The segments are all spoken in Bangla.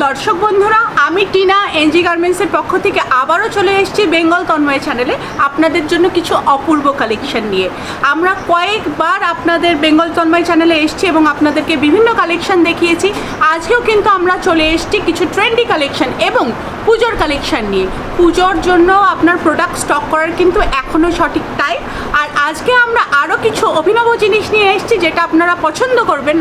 দর্শক বন্ধুরা, আমি টিনা এনজি গার্মেন্টসের পক্ষ থেকে আবারও চলে এসেছি বেঙ্গল তন্ময় চ্যানেলে আপনাদের জন্য কিছু অপূর্ব কালেকশন নিয়ে। আমরা কয়েকবার আপনাদের বেঙ্গল তন্ময় চ্যানেলে এসেছি এবং আপনাদেরকে বিভিন্ন কালেকশন দেখিয়েছি। আজকেও কিন্তু আমরা চলে এসেছি কিছু ট্রেন্ডি কালেকশন এবং পুজোর কালেকশন নিয়ে। পুজোর জন্য আপনার প্রোডাক্ট স্টক করার কিন্তু এখনও সঠিক টাইম। আর আজকে আমরা আরও কিছু অভিনব জিনিস নিয়ে এসেছি যেটা আপনারা পছন্দ করবেন।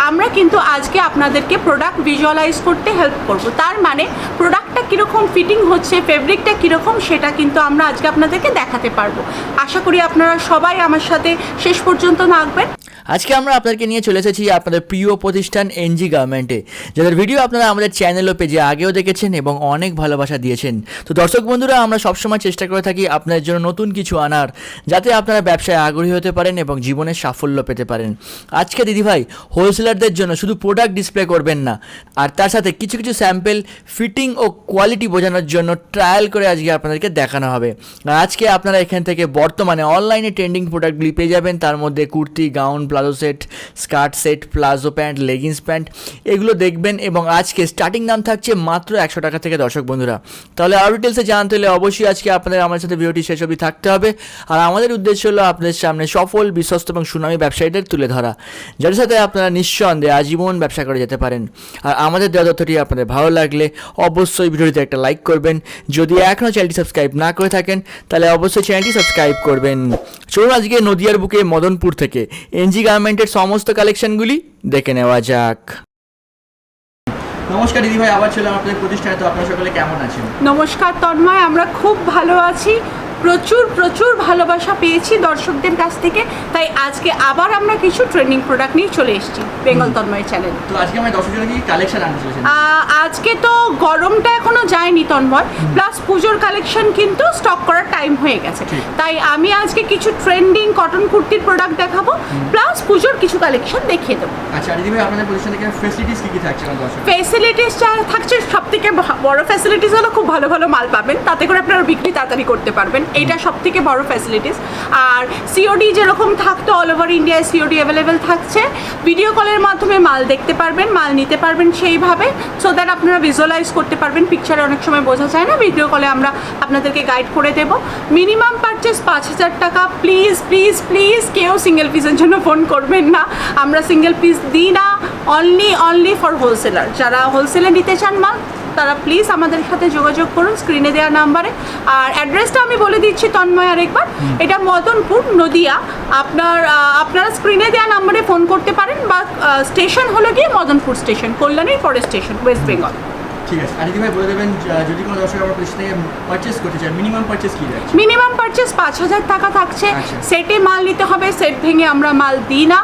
আমরা কিন্তু আজকে আপনাদেরকে প্রোডাক্ট ভিজুয়ালাইজ করতে হেল্প করব। তার মানে প্রোডাক্টটা কীরকম ফিটিং হচ্ছে, ফেব্রিকটা কীরকম, সেটা কিন্তু আমরা আজকে আপনাদেরকে দেখাতে পারবো। আশা করি আপনারা সবাই আমার সাথে শেষ পর্যন্ত থাকবেন। আজকে আমরা আপনাদেরকে নিয়ে চলে এসেছি আপনাদের প্রিয় প্রতিষ্ঠান এনজি গার্মেন্টে, যাদের ভিডিও আপনারা আমাদের চ্যানেল ও পেজে আগেও দেখেছেন এবং অনেক ভালোবাসা দিয়েছেন। তো দর্শক বন্ধুরা, আমরা সবসময় চেষ্টা করে থাকি আপনাদের জন্য নতুন কিছু আনার, যাতে আপনারা ব্যবসায় আগ্রহী হতে পারেন এবং জীবনে সাফল্য পেতে পারেন। আজকে দিদিভাই হোলসেলারদের জন্য শুধু প্রোডাক্ট ডিসপ্লে করবেন না, আর তার সাথে কিছু কিছু স্যাম্পল ফিটিং ও কোয়ালিটি বোঝানোর জন্য ট্রায়াল করে আজকে আপনাদেরকে দেখানো হবে। আর আজকে আপনারা এখান থেকে বর্তমানে অনলাইনে ট্রেন্ডিং প্রোডাক্টগুলি পেয়ে যাবেন। তার মধ্যে kurti, gown, palazzo set, skirt set, palazzo pant, leggings pant, এগুলো দেখবেন। এবং আজকে স্টার্টিং দাম থাকছে মাত্র 100 টাকা থেকে। দর্শক বন্ধুরা, তাহলে আরও ডিটেলসে জানতে হলে অবশ্যই আজকে আপনাদের আমার সাথে ভিডিওটি শেষ অবধি থাকতে হবে। আর আমাদের উদ্দেশ্য হলো আপনাদের সামনে সফল, বিশ্বস্ত এবং সুনামী ব্যবসায়ীদের তুলে ধরা, যাদের সাথে আপনারা নিঃসন্দেহে আজীবন ব্যবসা করে যেতে পারেন। আর আমাদের দেওয়া তথ্যটি আপনাদের ভালো লাগলে অবশ্যই ভিডিওটিতে একটা লাইক করবেন। যদি এখনও চ্যানেলটি সাবস্ক্রাইব না করে থাকেন তাহলে অবশ্যই চ্যানেলটি সাবস্ক্রাইব করবেন। চলুন আজকে নদিয়ার বুকে মদনপুর থেকে এনজি গার্মেন্টের সমস্ত কালেকশনগুলি দেখে নেওয়া যাক। নমস্কার দিদিভাই, আবার ছিলাম আপনাদের প্রতিষ্ঠানে। তো আপনারা সকলে কেমন আছেন? নমস্কার তন্ময়, আমরা খুব ভালো আছি। প্রচুর ভালোবাসা পেয়েছি দর্শকদের কাছ থেকে, তাই আজকে আবার আমরা কিছু ট্রেন্ডিং প্রোডাক্ট নিয়ে চলে এসেছি বেঙ্গল তন্ময় চ্যানেল। তো আজকে আমরা দর্শকদের কি কালেকশন আনতে চলেছি? আজকে তো গরমটা এখনো যায়নি তন্ময়, প্লাস পুজোর কালেকশন কিন্তু স্টক করার টাইম হয়ে গেছে। তাই আমি আজকে কিছু ট্রেন্ডিং কটন কুর্তির প্রোডাক্ট দেখাবো, প্লাস পুজোর কিছু কালেকশন দেখিয়ে দেবো। আচ্ছা দিদিভাই, আপনাদের প্রতিষ্ঠান থেকে ফ্যাসিলিটিস কি থাকছে? ফ্যাসিলিটিস থাকছে, সব থেকে বড় ফ্যাসিলিটিস হলো খুব ভালো ভালো মাল পাবেন, তাতে করে আপনারা বিক্রি তাড়াতাড়ি করতে পারবেন। এইটা সব থেকে বড় ফ্যাসিলিটিস। আর সিওডি যেরকম থাকতো অল ওভার ইন্ডিয়ায় সিওডি অ্যাভেলেবেল থাকছে। ভিডিও কলের মাধ্যমে মাল দেখতে পারবেন, মাল নিতে পারবেন সেইভাবে, সো দ্যাট আপনারা ভিজুয়ালাইজ করতে পারবেন। পিকচারে অনেক সময় বোঝা যায় না, ভিডিও কলে আমরা আপনাদেরকে গাইড করে দেব। মিনিমাম পারচেস 5000 টাকা। প্লিজ প্লিজ প্লিজ কেউ সিঙ্গেল পিসের জন্য ফোন করবেন না, আমরা সিঙ্গেল পিস দিই না। Only for wholesaler. যারা হোলসেলে নিতে চান মাল, তারা প্লিজ আমাদের সাথে যোগাযোগ করুন স্ক্রিনে দেওয়া নাম্বারে। আর অ্যাড্রেসটা আমি বলে দিচ্ছি তন্ময় আরেকবার, এটা মদনপুর, নদিয়া। আপনারা স্ক্রিনে দেওয়া নাম্বারে ফোন করতে পারেন, বা স্টেশন হলো গিয়ে মদনপুর স্টেশন, কল্যাণীর পরে স্টেশন, ওয়েস্ট বেঙ্গল। ঠিক আছে। আর দিদিভাই বলে দেবেন, যদি কোনো দর্শক আমার প্রতিষ্ঠান থেকে পারচেস করতে চান, মিনিমাম পারচেস কী থাকছে? মিনিমাম পারচেস 5000 টাকা থাকছে। সেটে মাল নিতে হবে, সেট ভেঙে আমরা মাল দিই না।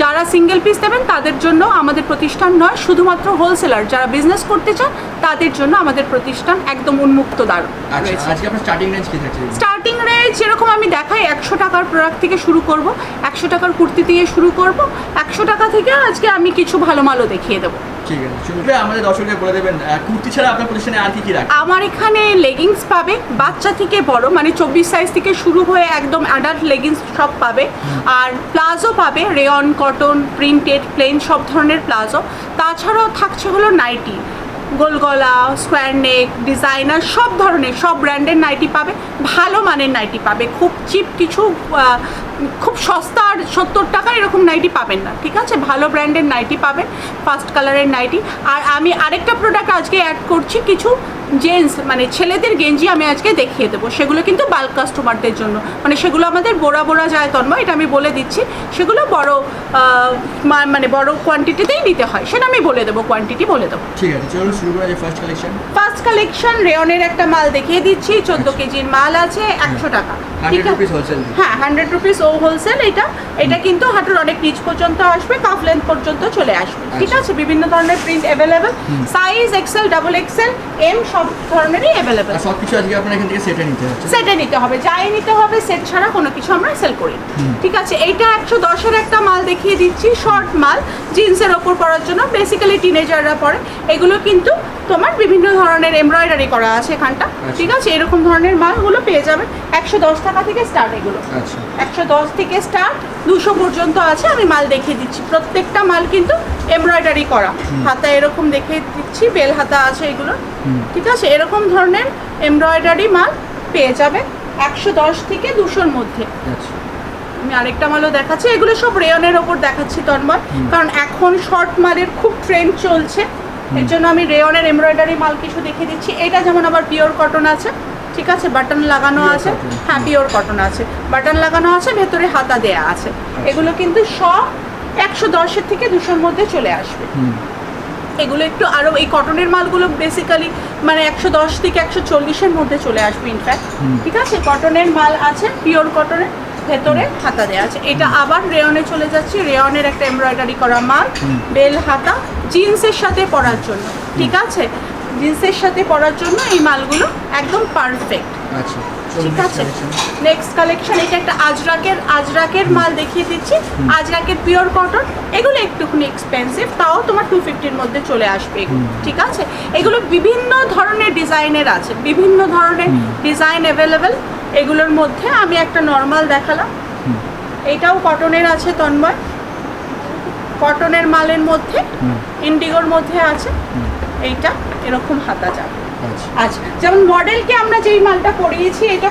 যারা সিঙ্গেল পিস দেবেন তাদের জন্য আমাদের প্রতিষ্ঠান নয়, শুধুমাত্র হোলসেলার যারা বিজনেস করতে চান তাদের জন্য আমাদের প্রতিষ্ঠান একদম উন্মুক্ত দ্বার রয়েছে। আজকে আপনার স্টার্টিং রেঞ্জ কী থাকছে? স্টার্টিং রেঞ্জ যেরকম আমি দেখাই, 100 টাকার প্রোডাক্ট থেকে শুরু করব, 100 টাকার কুর্তি দিয়ে শুরু করব। 100 টাকা থেকে আজকে আমি কিছু ভালো মালও দেখিয়ে দেবো। ঠিক আছে, আমাদের দর্শকদের বলে দেবেন কুর্তি ছাড়া আপনার প্রতিষ্ঠানে আর কি কি রাখেন? আমার এখানে লেগিংস পাবে, বাচ্চা থেকে বড়, মানে 24 সাইজ থেকে শুরু হয়ে একদম অ্যাডাল্ট লেগিংস সব পাবে। আর প্লাজো পাবে, রেয়ন, কটন, প্রিন্টেড, প্লেন, সব ধরনের প্লাজো। তাছাড়াও থাকছে হলো নাইটি, গোলগলা, স্কোয়ার নেক, ডিজাইনার, সব ধরনের, সব ব্র্যান্ডের নাইটি পাবে। ভালো মানের নাইটি পাবে, খুব চিপ কিছু, খুব সস্তা আর 70 টাকা এরকম নাইটি পাবেন না। ঠিক আছে, ভালো ব্র্যান্ডের নাইটি পাবেন, ফার্স্ট কালারের নাইটি। আর আমি আরেকটা প্রোডাক্ট আজকে অ্যাড করছি, কিছু জেন্টস মানে ছেলেদের গেঞ্জি আমি আজকে দেখিয়ে দেবো। সেগুলো কিন্তু বাল্ক কাস্টমারদের জন্য, মানে সেগুলো আমাদের বোরা যায় তন্ময়, এটা আমি বলে দিচ্ছি। সেগুলো মানে বড় কোয়ান্টিটিতেই নিতে হয়, সেটা আমি বলে দেবো, কোয়ান্টিটি বলে দেবো। ঠিক আছে, চলুন শুরু করা যায় ফার্স্ট কালেকশন। ফার্স্ট কালেকশন রেয়নের একটা মাল দেখিয়ে দিচ্ছি, 14 কেজির মাল আছে, 100 টাকা। 100 রুপিস হোলসেল? হ্যাঁ, 100 রুপিস ও হোলসেল। এটা কিন্তু হাঁটুর অনেক নিচ পর্যন্ত আসবে, কাফ লেন্থ পর্যন্ত চলে আসবে। ঠিক আছে, বিভিন্ন ধরনের print available, size XL, double XL, M, সব ধরনেরই অ্যাভেলেবেল। সব কিছু আজকে আপনার এখান থেকে সেটে নিতে হবে? সেটে নিতে হবে, যাই নিতে হবে, সেট ছাড়া কোনো কিছু আমরা সেল করি। ঠিক আছে, এইটা 110-এর একটা মাল দেখিয়ে দিচ্ছি, শর্ট মাল, জিন্সের ওপর পরার জন্য, বেসিক্যালি টিনেজাররা পরে। এগুলো কিন্তু তোমার বিভিন্ন ধরনের এমব্রয়ডারি করা আছে এখানটা। ঠিক আছে, এরকম ধরনের মালগুলো পেয়ে যাবে। 110 টাকা টাকা থেকে স্টার্ট এগুলো। আচ্ছা 110 থেকে স্টার্ট 200 পর্যন্ত আছে। আমি মাল দেখিয়ে দিচ্ছি, প্রত্যেকটা মাল কিন্তু এমব্রয়ডারি করা। হাতা এরকম দেখিয়ে দিচ্ছি, বেল হাতা আছে এগুলো, ঠিক আছে। এরকম ধরনের এমব্রয়ডারি মাল পেয়ে যাবে 110 থেকে 200-র মধ্যে। আচ্ছা আমি আরেকটা মালও দেখাচ্ছি, এগুলো সব রেয়নের ওপর দেখাচ্ছি তন্ময়, কারণ এখন শর্ট মালের খুব ট্রেন্ড চলছে, এর জন্য আমি রেয়নের এমব্রয়ডারি মাল কিছু দেখিয়ে দিচ্ছি। এটা যেমন আবার পিওর কটন আছে, ঠিক আছে, বাটন লাগানো আছে। হ্যাঁ, পিওর কটন আছে, বাটন লাগানো আছে, ভেতরে হাতা দেয়া আছে। এগুলো কিন্তু সব 110-এর থেকে 200-র মধ্যে চলে আসবে। এগুলো একটু আরও, এই কটনের মালগুলো বেসিক্যালি মানে 110 থেকে 140-এর মধ্যে চলে আসবে ইনফ্যাক্ট, ঠিক আছে। কটনের মাল আছে, পিওর কটনের, ভেতরে হাতা দেওয়া আছে। এটা আবার রেয়নে চলে যাচ্ছে, রেয়নের একটা এমব্রয়ডারি করা মাল, বেল হাতা, জিন্সের সাথে পরার জন্য, ঠিক আছে। জিন্সের সাথে পরার জন্য এই মালগুলো একদম পারফেক্ট, আচ্ছা ঠিক আছে। নেক্সট কালেকশন, এটা একটা আজরাকের মাল দেখিয়ে দিচ্ছি। আজরাকের পিওর কটন, এগুলো একটুখানি এক্সপেন্সিভ, তাও তোমার 250-র মধ্যে চলে আসবে এগুলো, ঠিক আছে। এগুলো বিভিন্ন ধরনের ডিজাইনের আছে, বিভিন্ন ধরনের ডিজাইন অ্যাভেলেবেল। এগুলোর মধ্যে আমি একটা নর্মাল দেখালাম, এটাও কটনের আছে তন্ময়, কটনের মালের মধ্যে ইন্ডিগোর মধ্যে আছে। এইটা এরকম হাতা যাবে। আচ্ছা, যেমন মডেলকে আমরা যেই মালটা পরিয়েছি, এটা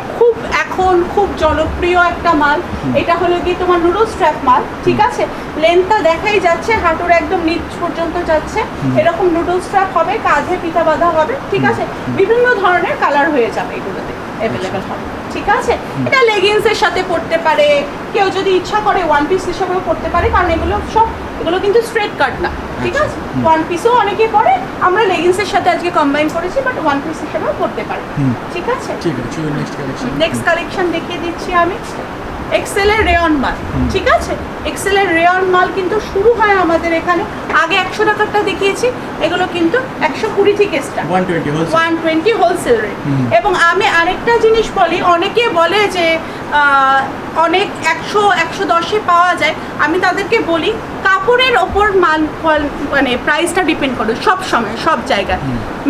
এখন খুব জনপ্রিয় একটা মাল। এটা হলো কি তোমার নুডল স্ট্র্যাপ মাল, ঠিক আছে। লেন্থটা দেখাই যাচ্ছে, হাঁটুর একদম নিচ পর্যন্ত যাচ্ছে, এরকম নুডল স্ট্র্যাপ হবে, কাঁধে পিতা বাঁধা হবে, ঠিক আছে। বিভিন্ন ধরনের কালার হয়ে যাবে এগুলোতে অ্যাভেলেবেল হবে, ঠিক আছে। এটা লেগিংসের সাথে পরতে পারে, কেউ যদি ইচ্ছা করে ওয়ান পিস হিসেবেও পরতে পারে, কারণ এগুলো কিন্তু স্ট্রেট কাট না, ঠিক আছে। ওয়ান পিসও অনেকে পরে, আমরা লেগিংসের সাথে আজকে কম্বাইন করেছি, বাট ওয়ান পিস হিসেবেও পরতে পারে, ঠিক আছে। নেক্সট কালেকশন দেখিয়ে দিচ্ছি আমি, এক্সেলের রেয়ন মাল, ঠিক আছে। এক্সেলের রেয়ন মাল কিন্তু শুরু হয় আমাদের এখানে, আগে 100 টাকারটা দেখিয়েছি, এগুলো কিন্তু 120 থেকে স্টার্ট, 120 হোলসেল রেট। এবং আমি আরেকটা জিনিস বলি, অনেকে বলে যে অনেক 100-110-এ পাওয়া যায়। আমি তাদেরকে বলি, কাপড়ের ওপর মাল মানে প্রাইসটা ডিপেন্ড করে সব সময় সব জায়গায়।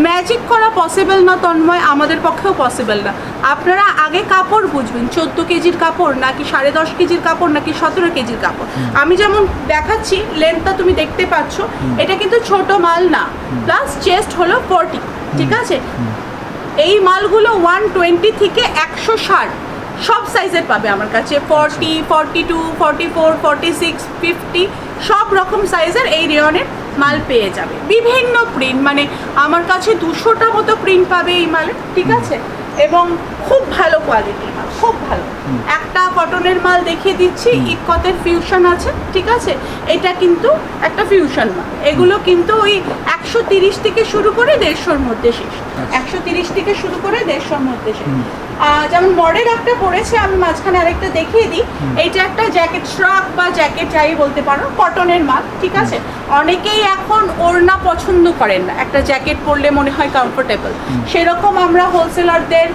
ম্যাজিক করা পসিবল না তন্ময়, আমাদের পক্ষেও পসিবল না। আপনারা আগে কাপড় বুঝবেন, 14 কেজির কাপড় নাকি 10.5 কেজির কাপড় নাকি 17 কেজির কাপড়। আমি যেমন দেখাচ্ছি, লেন্থটা তুমি দেখতে পাচ্ছ, এটা কিন্তু ছোট মাল না, প্লাস চেস্ট হলো 40, ঠিক আছে। এই মালগুলো 120 থেকে 160 সব সাইজের পাবে আমার কাছে, 40, 42, 44, 46, 50 সব রকম সাইজের এই রেয়নের মাল পেয়ে যাবে। বিভিন্ন প্রিন্ট, মানে আমার কাছে 200টা মতো প্রিন্ট পাবে এই মালে, ঠিক আছে। এবং খুব ভালো কোয়ালিটির মাল, খুব ভালো। একটা কটনের মাল দেখিয়ে দিচ্ছি, ইকতের ফিউশন আছে, ঠিক আছে। এটা কিন্তু একটা ফিউশন মাল, এগুলো কিন্তু ওই 130 থেকে শুরু করে 150-র মধ্যে শেষ, 130 থেকে শুরু করে 150-র মধ্যে শেষ। যেমন মডেল একটা পড়েছে, আমি মাঝখানে আরেকটা দেখিয়ে দিই। এইটা একটা জ্যাকেট, শ্রাক বা জ্যাকেট যাই বলতে পারো, কটনের মাল, ঠিক আছে। অনেকেই এখন ওড়না পছন্দ করেন না, একটা জ্যাকেট পরলে মনে হয় কমফোর্টেবল, সেরকম আমরা হোলসেলারদের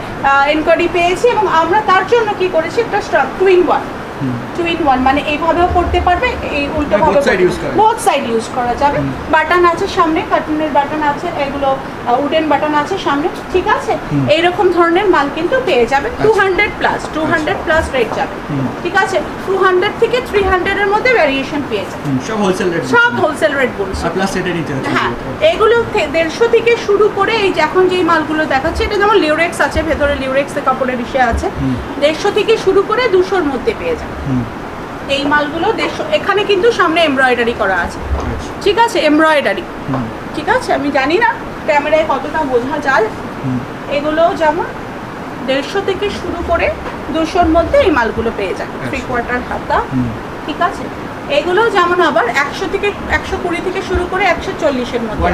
এনকোয়ারি পেয়েছি, এবং আমরা তার জন্য কি করেছি, একটা শ্রাক 2-in-1, মানে এইভাবেও পড়তে পারবে, এই উল্টোভাবে বোথ সাইড ইউজ করা যাবে। বাটন আছে সামনে, কার্টুনের বাটন আছে, এগুলো উডেন বাটন আছে সামনে, ঠিক আছে। এইরকম ধরনের মাল কিন্তু পেয়ে যাবে 200+ রেট যাবে, ঠিক আছে। 200 থেকে 300-এর মধ্যে ভ্যারিয়েশন পেয়ে যাবে, সব হোলসেল রেট বলছি। হ্যাঁ, এগুলো 150 থেকে শুরু করে এই যে এখন যেই মালগুলো দেখাচ্ছে, এটা যেমন লিউরেক্স আছে, ভেতরে লিউরেক্সের কাপড়ের বিষয় আছে, 150 থেকে শুরু করে 200-র মধ্যে পেয়ে যাবে এই মালগুলো। 150, এখানে কিন্তু সামনে এমব্রয়ডারি করা আছে, ঠিক আছে, এমব্রয়ডারি, ঠিক আছে। আমি জানি না ক্যামেরায় কতটা বোঝা যায়। এগুলো যেমন 150 থেকে শুরু করে 200-র মধ্যে এই মালগুলো পেয়ে যাবে, 3/4 হাতা, ঠিক আছে। এগুলো যেমন আবার 120 থেকে শুরু করে 140-এর মধ্যে,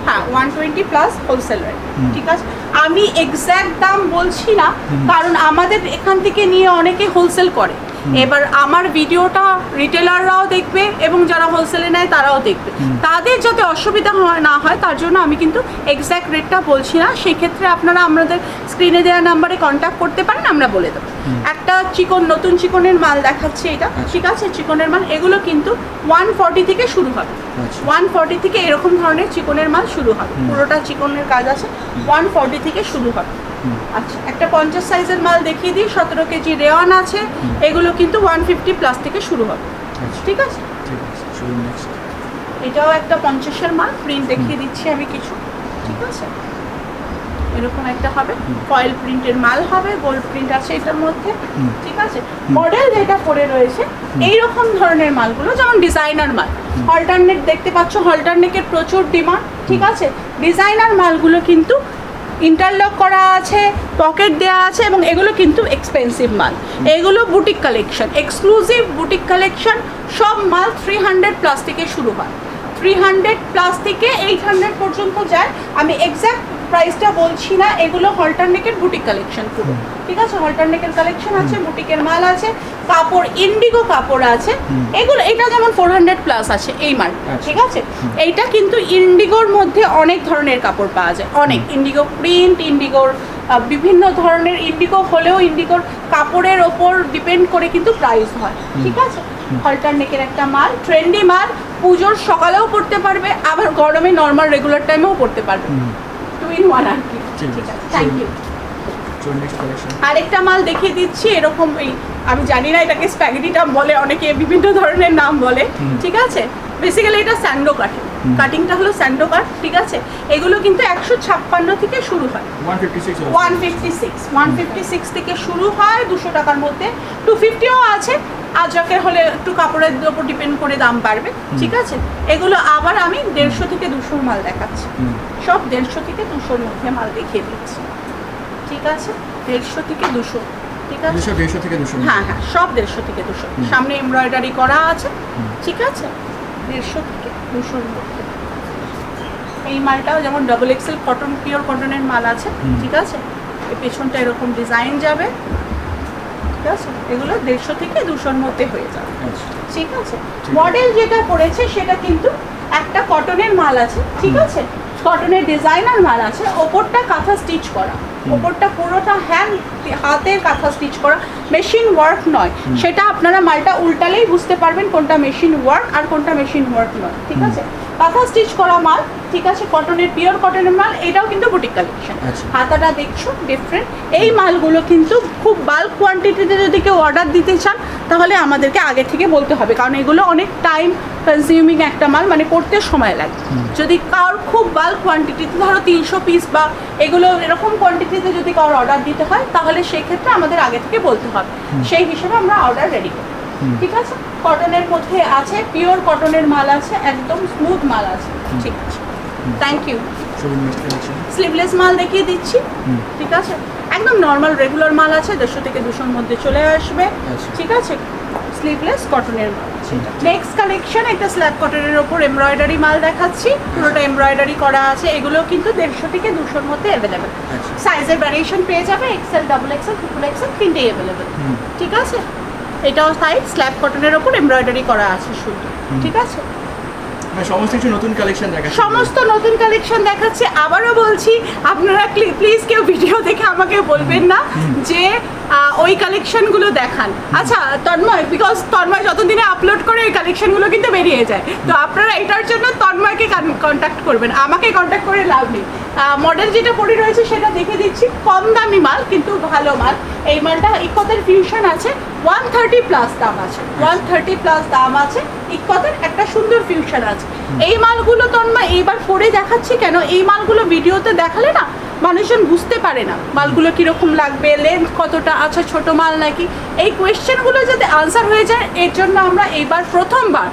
হ্যাঁ 120+ হোলসেল রেট, ঠিক আছে। আমি এক্স্যাক্ট দাম বলছি না, কারণ আমাদের এখান থেকে নিয়ে অনেকে হোলসেল করে। এবার আমার ভিডিওটা রিটেলাররাও দেখবে এবং যারা হোলসেলে নেয় তারাও দেখবে, তাদের যাতে অসুবিধা না হয় তার জন্য আমি কিন্তু এক্স্যাক্ট রেটটা বলছি না। সেক্ষেত্রে আপনারা আমাদের স্ক্রিনে দেওয়া নাম্বারে কন্ট্যাক্ট করতে পারেন, আমরা বলে দেবো। একটা নতুন চিকনের মাল দেখাচ্ছি, এটা ঠিক আছে, চিকনের মাল। এগুলো কিন্তু 140 থেকে শুরু হবে, 140 থেকে এরকম ধরনের চিকনের মাল শুরু হবে, পুরোটা চিকনের কাজ আছে, 140 থেকে শুরু হবে। আচ্ছা, একটা 50 সাইজের মাল দেখিয়ে দিই, 17 কেজি রেওয়ান আছে, এগুলো কিন্তু 150 প্লাস থেকে শুরু হবে। ঠিক আছে, ঠিক আছে, চলুন নেক্সট। এটাও একটা 50-এর মাল, প্রিন্ট দেখিয়ে দিচ্ছি আমি কিছু। ঠিক আছে, এরকম একটা হবে, ফয়েল প্রিন্টের মাল হবে, গোল্ড প্রিন্ট আছে এটার মধ্যে। ঠিক আছে, মডেল যেটা পরে রয়েছে এইরকম ধরনের মালগুলো, যেমন ডিজাইনার মাল, অল্টারনেট দেখতে পাচ্ছ, অল্টারনেটের প্রচুর ডিমান্ড। ঠিক আছে, ডিজাইনার মালগুলো কিন্তু ইন্টারলক করা আছে, পকেট দেওয়া আছে, এবং এগুলো কিন্তু এক্সপেন্সিভ মাল। এগুলো boutique collection, exclusive boutique collection. সব মাল 300 প্লাস থেকে শুরু হয়, 300 প্লাস থেকে 800 পর্যন্ত যায়। আমি এক্স্যাক্ট প্রাইসটা বলছি না, এগুলো হল্টারনেকের বুটিক কালেকশন পুরো। ঠিক আছে, হল্টারনেকের কালেকশন আছে, বুটিকের মাল আছে, কাপড় ইন্ডিগো কাপড় আছে। এগুলো, এটা যেমন 400 প্লাস আছে এই মাল। ঠিক আছে, এইটা কিন্তু ইন্ডিগোর মধ্যে অনেক ধরনের কাপড় পাওয়া যায়, অনেক ইন্ডিগো প্রিন্ট, ইন্ডিগোর বিভিন্ন ধরনের, ইন্ডিগো হলেও ইন্ডিগোর কাপড়ের ওপর ডিপেন্ড করে কিন্তু প্রাইস হয়। ঠিক আছে, হল্টারনেকের একটা মাল, ট্রেন্ডি মাল, পুজোর সকালেও পরতে পারবে, আবার গরমে নর্মাল রেগুলার টাইমেও পরতে পারবে, 2 in 1 আর কি। ঠিক আছে, থ্যাংক ইউ। আরেকটা মাল দেখিয়ে দিচ্ছি, এরকম এই, আমি জানি না এটাকে স্প্যাগেটিটা বলে, অনেকে বিভিন্ন ধরনের নাম বলে। ঠিক আছে, বেসিক্যালি এটা স্যান্ডো কাটিং, কাটিংটা হলো স্যান্ডো কাট। ঠিক আছে, এগুলো কিন্তু 156 থেকে শুরু হয়, 156 থেকে শুরু হয়, 200 টাকার মধ্যে, 250ও আছে, আজকের হলে একটু কাপড়ের উপর ডিপেন্ড করে দাম বাড়বে। ঠিক আছে, এগুলো আবার আমি 150 থেকে 200 মাল দেখাচ্ছি, সব 150 থেকে 200-র মধ্যে মাল দেখিয়ে দিচ্ছি। ঠিক আছে, 150 থেকে 200। ঠিক আছে, 150 থেকে 200। হ্যাঁ হ্যাঁ, সব 150 থেকে 200, সামনে এমব্রয়ডারি করা আছে। ঠিক আছে, 150 থেকে 200-র মধ্যে। এই মালটাও যেমন ডাবল এক্সেল কটন, পিওর কটনের মাল আছে। ঠিক আছে, এই পেছনটা এরকম ডিজাইন যাবে। ঠিক আছে, এগুলো 150 থেকে 200-র মধ্যে হয়ে যাবে। ঠিক আছে, মডেল যেটা পড়েছে সেটা কিন্তু একটা কটনের মাল আছে। ঠিক আছে, কটনের ডিজাইনার মাল আছে, ওপরটা কাঁথা স্টিচ করা, ওপরটা পুরোটা হাতের কাঁথা স্টিচ করা, মেশিন ওয়ার্ক নয়। সেটা আপনারা মালটা উল্টালেই বুঝতে পারবেন কোনটা মেশিন ওয়ার্ক আর কোনটা মেশিন ওয়ার্ক নয়। ঠিক আছে, কাঁথা স্টিচ করা মাল। ঠিক আছে, কটনের, পিওর কটনের মাল, এটাও কিন্তু বুটিক কালেকশন। হাতাটা দেখছো ডিফারেন্ট। এই মালগুলো কিন্তু খুব বাল্ক কোয়ান্টিটিতে যদি কেউ অর্ডার দিতে চান তাহলে আমাদেরকে আগে থেকে বলতে হবে, কারণ এগুলো অনেক টাইম কনজিউমিং একটা মাল, মানে করতে সময় লাগে। যদি কারোর খুব বাল্ক কোয়ান্টিটিতে, ধরো 300 পিস বা এগুলো এরকম কোয়ান্টিটিতে যদি কারোর অর্ডার দিতে হয় তাহলে সেক্ষেত্রে আমাদের আগে থেকে বলতে হবে, সেই হিসেবে আমরা অর্ডার রেডি করি। ঠিক আছে, কটনের মধ্যে আছে, পিওর কটনের মাল আছে, একদম স্মুথ মাল আছে। ঠিক আছে, থ্যাংক ইউ। স্লিভলেস মাল দেখিয়ে দিচ্ছি। ঠিক আছে, একদম নর্মাল রেগুলার মাল আছে, 150 থেকে 200-র মধ্যে চলে আসবে। ঠিক আছে, স্লিভলেস কটনের মাল আছে। নেক্সট কালেকশন, একটা স্ল্যাব কটনের ওপর এমব্রয়ডারি মাল দেখাচ্ছি, পুরোটা এমব্রয়ডারি করা আছে। এগুলো কিন্তু 150 থেকে 200-র মধ্যে অ্যাভেলেবেল, সাইজের ভ্যারিয়েশন পেয়ে যাবে, XL, double XL, triple XL, তিনটেই অ্যাভেলেবেল। ঠিক আছে, এটাও সাইজ স্ল্যাব কটনের ওপর এমব্রয়ডারি করা আছে শুধু। ঠিক আছে, সমস্ত কিছু নতুন কালেকশন দেখাচ্ছি, সমস্ত নতুন কালেকশন দেখাচ্ছি। আবারও বলছি, আপনারা প্লিজ কেউ ভিডিও দেখে আমাকে বলবেন না যে ওই কালেকশনগুলো দেখান। আচ্ছা তন্ময়, বিকজ তন্ময় যতদিনে আপলোড করে ওই কালেকশনগুলো কিন্তু বেরিয়ে যায়, তো আপনারা এটার জন্য তন্ময়কে কন্ট্যাক্ট করবেন, আমাকে কন্ট্যাক্ট করে লাভ নেই। মডেল যেটা পড়ে রয়েছে সেটা দেখে দিচ্ছি, কম দামি মাল কিন্তু ভালো মাল। এই মালটা ইকোতের ফিউশন আছে, 130 প্লাস দাম আছে, 130 প্লাস দাম আছে। ইকোতের একটা সুন্দর ফিউশন আছে। এই মালগুলো তন্ময় এইবার পরে দেখাচ্ছি কেন, এই মালগুলো ভিডিওতে দেখালে না মানুষজন বুঝতে পারে না মালগুলো কীরকম লাগবে, লেন্থ কতটা আছে, ছোট মাল নাকি, এই কোয়েশ্চেনগুলো যাতে আনসার হয়ে যায়, এর জন্য আমরা এইবার প্রথমবার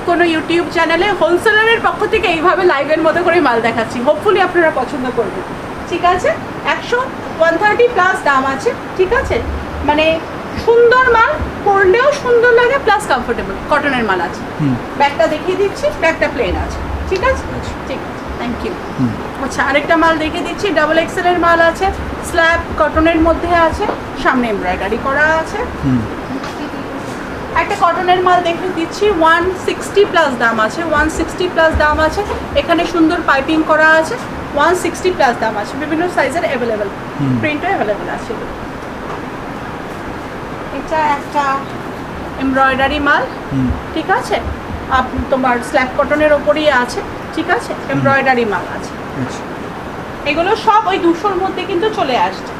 কোনো ইউটিউব চ্যানেলে হোলসেলারের পক্ষ থেকে এইভাবে লাইভের মতো করে মাল দেখাচ্ছি। হোপফুলি আপনারা পছন্দ করবেন। ঠিক আছে, 130 প্লাস দাম আছে। ঠিক আছে, মানে সুন্দর মাল, পরলেও সুন্দর লাগে, প্লাস কমফোর্টেবল কটনের মাল আছে। ব্যাগটা দেখিয়ে দিচ্ছি, ব্যাগটা প্লেন আছে। ঠিক আছে, ঠিক আছে, থ্যাংক ইউ। আচ্ছা, আরেকটা মাল দেখিয়ে দিচ্ছি, ডাবল এক্সেলের মাল আছে, স্ল্যাব কটনের মধ্যে আছে, সামনে এমব্রয়ডারি করা আছে। একটা কটনের মাল দেখিয়ে দিচ্ছি, 160 প্লাস দাম আছে, 160 প্লাস দাম আছে। এখানে সুন্দর পাইপিং করা আছে, 160 প্লাস দাম আছে, বিভিন্ন সাইজের অ্যাভেলেবেল, প্রিন্টও অ্যাভেলেবেল আছে। এটা একটা এমব্রয়ডারি মাল। ঠিক আছে, তোমার স্ল্যাব কটনের ওপরই আছে। ঠিক আছে, এমব্রয়ডারি মাল আছে। এগুলো সব ওই 200-র মধ্যে কিন্তু চলে আসছে।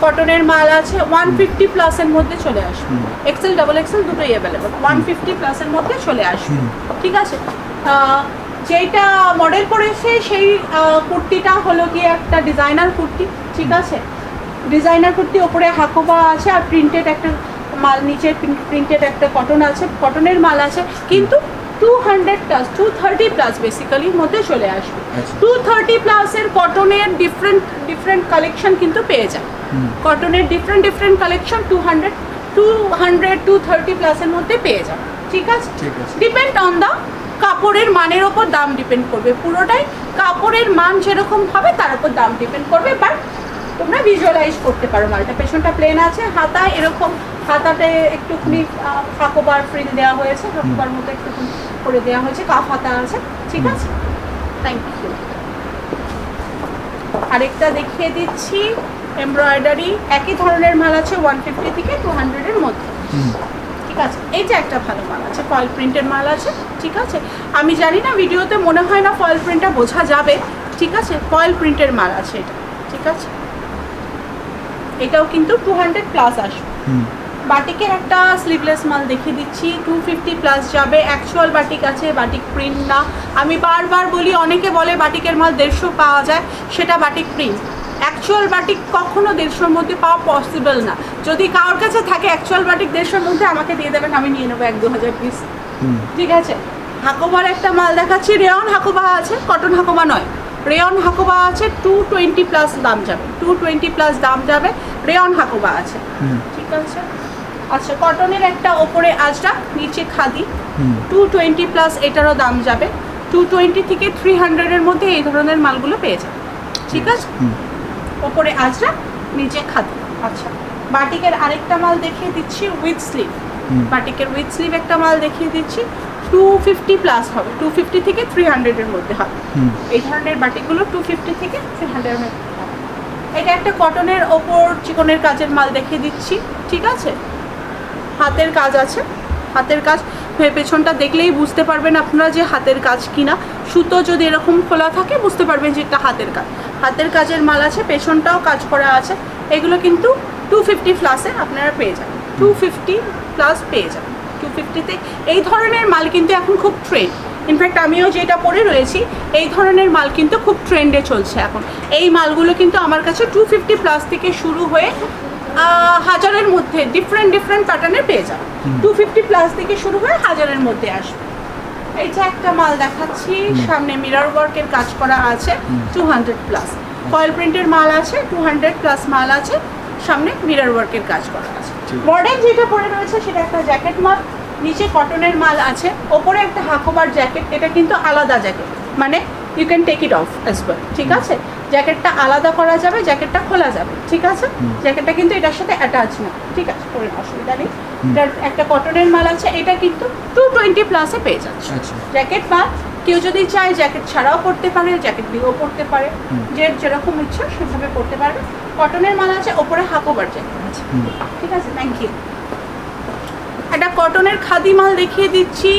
কটনের মাল আছে 150 প্লাসের মধ্যে চলে আসবে, এক্সেল ডাবল এক্সেল দুটোই অ্যাভেলেবল, 150 প্লাসের মধ্যে চলে আসবে। ঠিক আছে, যেটা মডেল পরেছে সেই কুর্তিটা হলো গিয়ে একটা ডিজাইনার কুর্তি। ঠিক আছে, ডিজাইনার কুর্তি, ওপরে হাকোবা আছে আর প্রিন্টেড একটা মাল, নিচে প্রিন্টেড একটা কটন আছে, কটনের মাল আছে, কিন্তু 200 প্লাস 230 প্লাস বেসিক্যালি মধ্যে চলে আসবে। 230 প্লাসের কটনের ডিফারেন্ট কালেকশন কিন্তু পেয়ে যায়। কটনের ডিফারেন্ট কালেকশন 230 প্লাসের মধ্যে পেয়ে যায়। ঠিক আছে, ডিপেন্ড অন দ্য কাপড়ের মানের ওপর দাম ডিপেন্ড করবে, পুরোটাই কাপড়ের মান যেরকম হবে তার উপর দাম ডিপেন্ড করবে। বাট তোমরা ভিজুয়ালাইজ করতে পারো মালটা, পেছনটা প্লেন আছে, হাতায় এরকম, হাতাতে একটুখানি হাকোবার ফ্রিল দেওয়া হয়েছে, হাকোবার মতো একটুখানি করে দেওয়া হয়েছে, কাফ হাতা আছে। ঠিক আছে, থ্যাংক ইউ। আরেকটা দেখিয়ে দিচ্ছি, এমব্রয়ডারি, একই ধরনের মাল আছে 150 থেকে 200-এর মধ্যে। ঠিক আছে, এইটা একটা ভালো মাল আছে, ফয়েল প্রিন্টের মাল আছে। ঠিক আছে, আমি জানি না ভিডিওতে মনে হয় না ফয়েল প্রিন্টটা বোঝা যাবে। ঠিক আছে, ফয়েল প্রিন্টের মাল আছে এটা। ঠিক আছে, এটাও কিন্তু 200 প্লাস আসবে। বাটিকের একটা স্লিভলেস মাল দেখিয়ে দিচ্ছি, 250 প্লাস যাবে। অ্যাকচুয়াল বাটিক আছে, বাটিক প্রিন্ট না। আমি বারবার বলি, অনেকে বলে বাটিকের মাল 150 পাওয়া যায়, সেটা বাটিক প্রিন্ট। অ্যাকচুয়াল বাটিক কখনো 150-র মধ্যে পাওয়া পসিবল না। যদি কারোর কাছে থাকে অ্যাকচুয়াল বাটিক 150-র মধ্যে, আমাকে দিয়ে দেবেন, আমি নিয়ে নেবো 1-2 পিস। ঠিক আছে, হাকোবার একটা মাল দেখাচ্ছি, রেয়ন হাকোবা আছে, কটন হাকোবা নয়, রেয়ন হাকোবা আছে, 220 প্লাস দাম যাবে, 220 প্লাস দাম যাবে, রেয়ন হাকোবা আছে। ঠিক আছে, আচ্ছা, কটনের একটা ওপরে আজরা, নিচে খাদি, 220 প্লাস, এটারও দাম যাবে 220 থেকে 300-এর মধ্যে। এই ধরনের মালগুলো পেয়ে যাবে। ঠিক আছে, ওপরে আজরা, নিচে খাদি। আচ্ছা, বাটিকের আরেকটা মাল দেখিয়ে দিচ্ছি, উইথ স্লিভ। বাটিকের উইথ স্লিভ একটা মাল দেখিয়ে দিচ্ছি, 250 প্লাস হবে, 250 থেকে 300-এর মধ্যে হবে। এই ধরনের বাটিকগুলো 250 থেকে 300-এর মধ্যে হবে। এটা একটা কটনের ওপর চিকনের কাজের মাল দেখিয়ে দিচ্ছি। ঠিক আছে, হাতের কাজ আছে, হাতের কাজ, পেছনটা দেখলেই বুঝতে পারবেন আপনারা যে হাতের কাজ কিনা। সুতো যদি এরকম খোলা থাকে বুঝতে পারবেন যে এটা হাতের কাজ। হাতের কাজের মাল আছে, পেছনটাও কাজ করা আছে। এগুলো কিন্তু 250 প্লাসে আপনারা পেয়ে যাবেন, 250 প্লাস পেয়ে যাবেন। 250-তে এই ধরনের মাল কিন্তু এখন খুব ট্রেন্ড। ইনফ্যাক্ট আমিও যেটা পরে রয়েছি, এই ধরনের মাল কিন্তু খুব ট্রেন্ডে চলছে এখন। এই মালগুলো কিন্তু আমার কাছে 250 প্লাস থেকে শুরু হয়ে 1000-এর মধ্যে ডিফারেন্ট প্যাটার্নের পেয়ে যাবে। 250 প্লাস থেকে শুরু হয়ে 1000-এর মধ্যে আসবে। এইটা একটা মাল দেখাচ্ছি, সামনে মিরর ওয়ার্কের কাজ করা আছে, 200 প্লাস। ফয়েল প্রিন্টের মাল আছে, 200 প্লাস মাল আছে, সামনে মিরর ওয়ার্কের কাজ করা আছে। মডেল যেটা পরে রয়েছে সেটা একটা জ্যাকেট মাল, নিচে কটনের মাল আছে, ওপরে একটা হাকোবার জ্যাকেট। এটা কিন্তু আলাদা জ্যাকেট, মানে you can take it off as well. ঠিক আছে, জ্যাকেটটা আলাদা করা যাবে, জ্যাকেটটা খোলা যাবে। ঠিক আছে, জ্যাকেটটা কিন্তু এটার সাথে অ্যাটাচ না। ঠিক আছে, কোনো অসুবিধা নেই। এটার একটা কটনের মাল আছে, এটা কিন্তু 220 প্লাসে পেয়ে যাচ্ছে জ্যাকেট মাল। কেউ যদি চায় জ্যাকেট ছাড়াও পরতে পারে, জ্যাকেট দিয়েও পরতে পারে, যে যেরকম ইচ্ছা সেভাবে পরতে পারবে। কটনের মাল আছে, ওপরে হাকোবার জ্যাকেট আছে। ঠিক আছে, থ্যাংক ইউ। একটা কটনের খাদি মাল দেখিয়ে দিচ্ছি,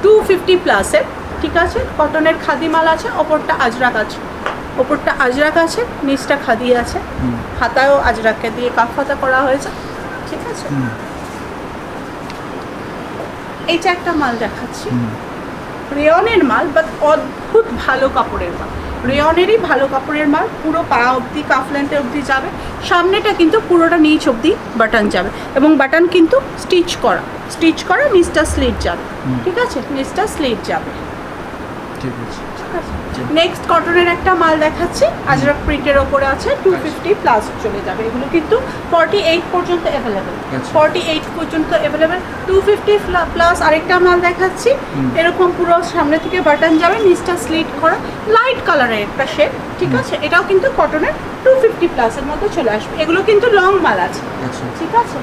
250 প্লাসের। ঠিক আছে, কটনের খাদি মাল আছে, ওপরটা আজরাক আছে, ওপরটা আজরাক আছে, নিচটা খাদি আছে, হাতায়ও আজরাককে দিয়ে কাফ হাতা করা হয়েছে। ঠিক আছে, এইটা একটা মাল দেখাচ্ছি, রেয়নের মাল, বাট অদ্ভুত ভালো কাপড়ের মাল, রেয়নেরই ভালো কাপড়ের মাল। পুরো পা অবধি, কাফ লেন্থে অবধি যাবে, সামনেটা কিন্তু পুরোটা নিচ অবধি বাটন যাবে, এবং বাটন কিন্তু স্টিচ করা, নিচটা স্লিট যাবে। ঠিক আছে, নিচটা স্লিট যাবে। ঠিক আছে, নেক্সট কটনের একটা মাল দেখাচ্ছি, আজরাক প্রিন্টের ওপরে আছে, 250 প্লাস চলে যাবে। এগুলো কিন্তু 48 পর্যন্ত অ্যাভেলেবেল, 48 পর্যন্ত অ্যাভেলেবেল। 250 প্লাস আরেকটা মাল দেখাচ্ছি, এরকম পুরো সামনে থেকে বাটন যাবে, নিচটা স্লিট করা, লাইট কালারের একটা শেড। ঠিক আছে, এটাও কিন্তু কটনের 250 প্লাসের মধ্যে চলে আসবে। এগুলো কিন্তু লং মাল আছে। ঠিক আছে,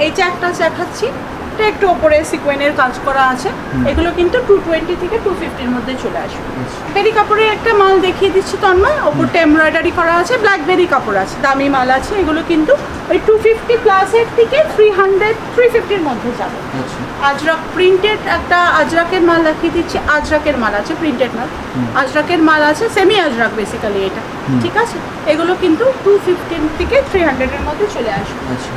এইটা একটা দেখাচ্ছি, এটা একটু ওপরে সিকোয়েনের কাজ করা আছে। এগুলো কিন্তু 220 থেকে 250-এর মধ্যে চলে আসবে। বেরি কাপড়ের একটা মাল দেখিয়ে দিচ্ছি তন্ময়, ওপরটা এমব্রয়ডারি করা আছে, ব্ল্যাকবেরি কাপড় আছে, দামি মাল আছে। এগুলো কিন্তু ওই 250 প্লাসের থেকে 300-350-এর মধ্যে যাবে। আজরাক প্রিন্টেড একটা আজরাকের মাল দেখিয়ে দিচ্ছি। আজরাকের মাল আছে, প্রিন্টেড মাল, আজরাকের মাল আছে, সেমি আজরাক বেসিক্যালি এটা, ঠিক আছে। এগুলো কিন্তু 215 থেকে 300-এর মধ্যে চলে আসবে। আচ্ছা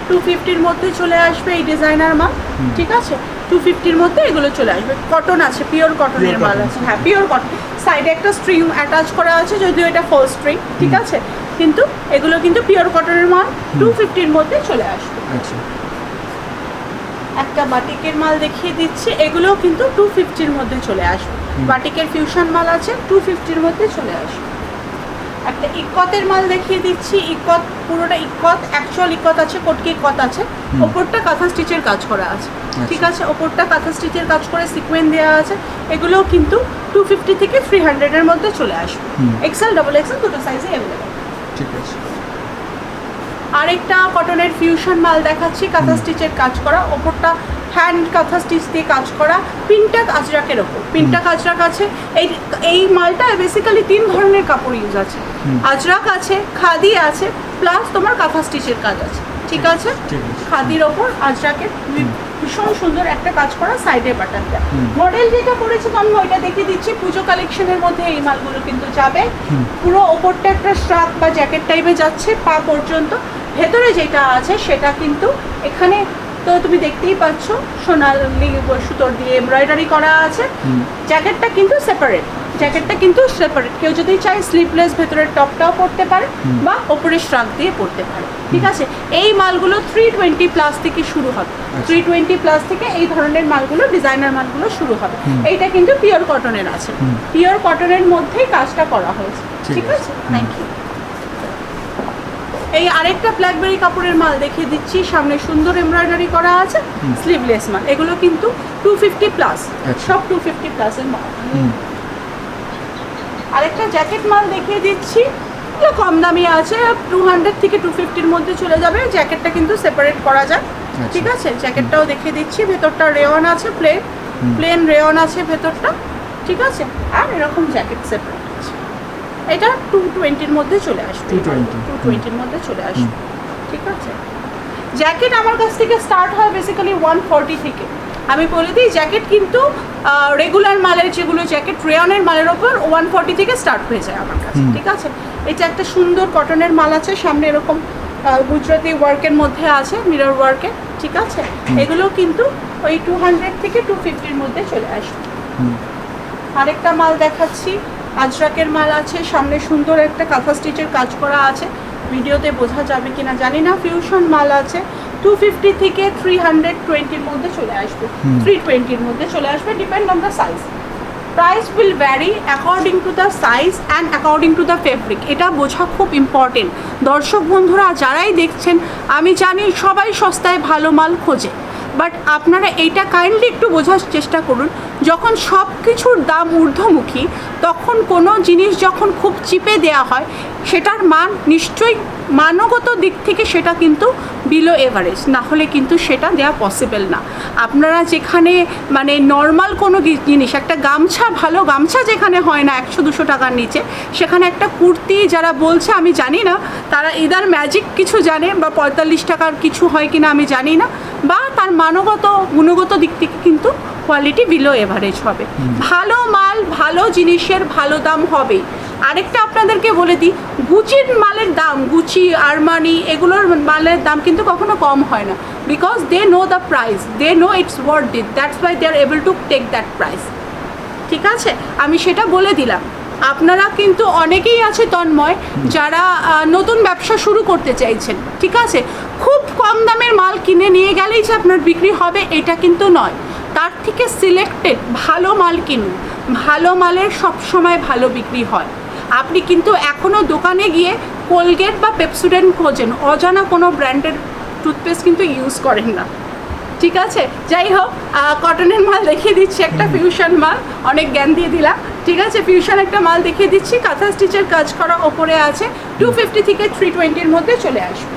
250-র মধ্যে চলে আসবে এই ডিজাইনার মাল, ঠিক আছে। 250-র মধ্যে এগুলো চলে আসবে। কটন আছে, পিওর কটনের মাল আছে, হ্যাঁ পিওর কটন। সাইডে একটা স্ট্রিং অ্যাটাচ করা আছে, যদিও এটা ফল স্ট্রিং, ঠিক আছে, কিন্তু এগুলো কিন্তু পিওর কটনের মাল 250-র মধ্যে চলে আসবে। আচ্ছা একটা বাটিকের মাল দেখিয়ে দিচ্ছি, এগুলোও কিন্তু 250-র মধ্যে চলে আসবে। বাটিকের ফিউশন মাল আছে, 250-র মধ্যে চলে আসবে। একটা ইকতের মাল দেখিয়ে দিচ্ছি, ইকত পুরোটা ইকত, অ্যাকচুয়াল ইকত আছে, কটকি ইকত আছে, ওপরটা কাঁথা স্টিচের কাজ করা আছে, ঠিক আছে, ওপরটা কাঁথা স্টিচের কাজ করে সিকোয়েন্স দেওয়া আছে। এগুলোও কিন্তু 250 থেকে 300-এর মধ্যে চলে আসবে। এক্সেল ডাবল এক্সেল দুটো সাইজে অ্যাভেলেবল। ঠিক আছে। আরেকটা কটনের ফিউশন মাল দেখাচ্ছি, কাঁথা স্টিচের কাজ করা, ওপরটা হ্যান্ড কাঁথা স্টিচ দিয়ে কাজ করা, পিনটাক আজরাকের ওপর পিনটাক আজরাক আছে। এই মালটা বেসিক্যালি 3 ধরনের কাপড় ইউজ আছে, আজরাক আছে, খাদি আছে, প্লাস তোমার কাঁথা স্টিচের কাজ আছে, ঠিক আছে। খাদির ওপর আজরাকের ভীষণ সুন্দর একটা কাজ করা, সাইডে বাটনটা। মডেল যেটা করেছে আমি ওইটা দেখিয়ে দিচ্ছি। পুজো কালেকশনের মধ্যে এই মালগুলো কিন্তু যাবে। পুরো ওপরটা একটা স্ট্রাপ বা জ্যাকেট টাইপে যাচ্ছে পা পর্যন্ত। ভেতরে যেটা আছে সেটা কিন্তু এখানে তো তুমি দেখতেই পাচ্ছ সোনালি সুতোর দিয়ে এমব্রয়ডারি করা আছে। জ্যাকেটটা কিন্তু সেপারেট, কেউ যদি চায় স্লিভলেস ভেতরের টপটাও পরতে পারে বা ওপরে স্ট্রাক দিয়ে পরতে পারে, ঠিক আছে। এই মালগুলো 320 প্লাস থেকে শুরু হবে, 320 প্লাস থেকে এই ধরনের মালগুলো, ডিজাইনার মালগুলো শুরু হবে। এইটা কিন্তু পিওর কটনের আছে, পিওর কটনের মধ্যেই কাজটা করা হয়েছে, ঠিক আছে। Thank you. এই আরেকটা ব্ল্যাকবেরি কাপড়ের মাল দেখিয়ে দিচ্ছি, সামনে সুন্দর এমব্রয়ডারি করা আছে, স্লিভলেস মাল। এগুলো কিন্তু 250 প্লাস, সব 250 প্লাসের মাল। আরেকটা জ্যাকেট মাল দেখিয়ে দিচ্ছি, এগুলো কম দামি আছে, 200 থেকে 250-র মধ্যে চলে যাবে। জ্যাকেটটা কিন্তু সেপারেট করা যায়, ঠিক আছে। জ্যাকেটটাও দেখিয়ে দিচ্ছি, ভেতরটা রেওয়ান আছে, প্লেন রেওয়ান আছে ভেতরটা, ঠিক আছে। আর এরকম জ্যাকেট সেপারেট আছে। এটা 220-র মধ্যে চলে আসবে, 220-র মধ্যে চলে আসবে, ঠিক আছে। জ্যাকেট আমার কাছ থেকে স্টার্ট হয় বেসিক্যালি 140 থেকে। আমি বলে দিই, জ্যাকেট কিন্তু রেগুলার মালের যেগুলো জ্যাকেট রেয়নের মালের ওপর 140 থেকে স্টার্ট হয়ে যায় আমার কাছে, ঠিক আছে। এটা একটা সুন্দর কটনের মাল আছে, সামনে এরকম গুজরাটি ওয়ার্কের মধ্যে আছে, মিরর ওয়ার্কের, ঠিক আছে। এগুলো কিন্তু ওই 200 থেকে 250-র মধ্যে চলে আসবে। আরেকটা মাল দেখাচ্ছি, আজরাকের মাল আছে, সামনে সুন্দর একটা কাঁথা স্টিচের কাজ করা আছে, ভিডিওতে বোঝা যাবে কিনা জানি না। ফিউশন মাল আছে, 250 থেকে 320-র মধ্যে চলে আসবে, 320-র মধ্যে চলে আসবে, depend on the size. Price will vary according to the size and according to the fabric. এটা বোঝা খুব ইম্পর্টেন্ট। দর্শক বন্ধুরা যারাই দেখছেন, আমি জানি সবাই সস্তায় ভালো মাল খোঁজে, বাট আপনারা এইটা কাইন্ডলি একটু বোঝার চেষ্টা করুন। যখন সব কিছুর দাম ঊর্ধ্বমুখী, তখন কোনো জিনিস যখন খুব চিপে দেওয়া হয়, সেটার মান নিশ্চয়ই মানগত দিক থেকে সেটা কিন্তু বিলো এভারেজ, না হলে কিন্তু সেটা দেওয়া পসিবল না। আপনারা যেখানে মানে নর্মাল কোনো জিনিস, একটা গামছা, ভালো গামছা যেখানে হয় না 100-200 টাকার নিচে, সেখানে একটা কুর্তি যারা বলছে আমি জানি না, তারা ইদার ম্যাজিক কিছু জানে বা 45 টাকার কিছু হয় কিনা আমি জানি না, বা তার মানগত গুণগত দিক থেকে কিন্তু কোয়ালিটি বিলো এভারেজ হবে। ভালো মাল, ভালো জিনিসের ভালো দাম হবেই। আরেকটা আপনাদেরকে বলে দিই, গুচির মালের দাম, গুচি, আরমানি, এগুলোর মালের দাম কিন্তু কখনো কম হয় না, because they know the price, they know it's worth it, that's why they are able to take that price, ঠিক আছে। আমি সেটা বলে দিলাম। আপনারা কিন্তু অনেকেই আছে তন্ময়, যারা নতুন ব্যবসা শুরু করতে চাইছেন, ঠিক আছে। খুব কম দামের মাল কিনে নিয়ে গেলেই যে আপনার বিক্রি হবে এটা কিন্তু নয়, তার থেকে সিলেক্টেড ভালো মাল কিনুন। ভালো মালের সবসময় ভালো বিক্রি হয়। আপনি কিন্তু এখনও দোকানে গিয়ে কোলগেট বা পেপসোডেন্ট খোঁজেন, অজানা কোনো ব্র্যান্ডের টুথপেস্ট কিন্তু ইউজ করেন না, ঠিক আছে। যাই হোক, কটনের মাল দেখিয়ে দিচ্ছি, একটা ফিউশন মাল, অনেক জ্ঞান দিয়ে দিলাম, ঠিক আছে। ফিউশন একটা মাল দেখিয়ে দিচ্ছি, কাঁথা স্টিচের কাজ করা, ওপরে আছে, 250 থেকে 320-র মধ্যে চলে আসবে।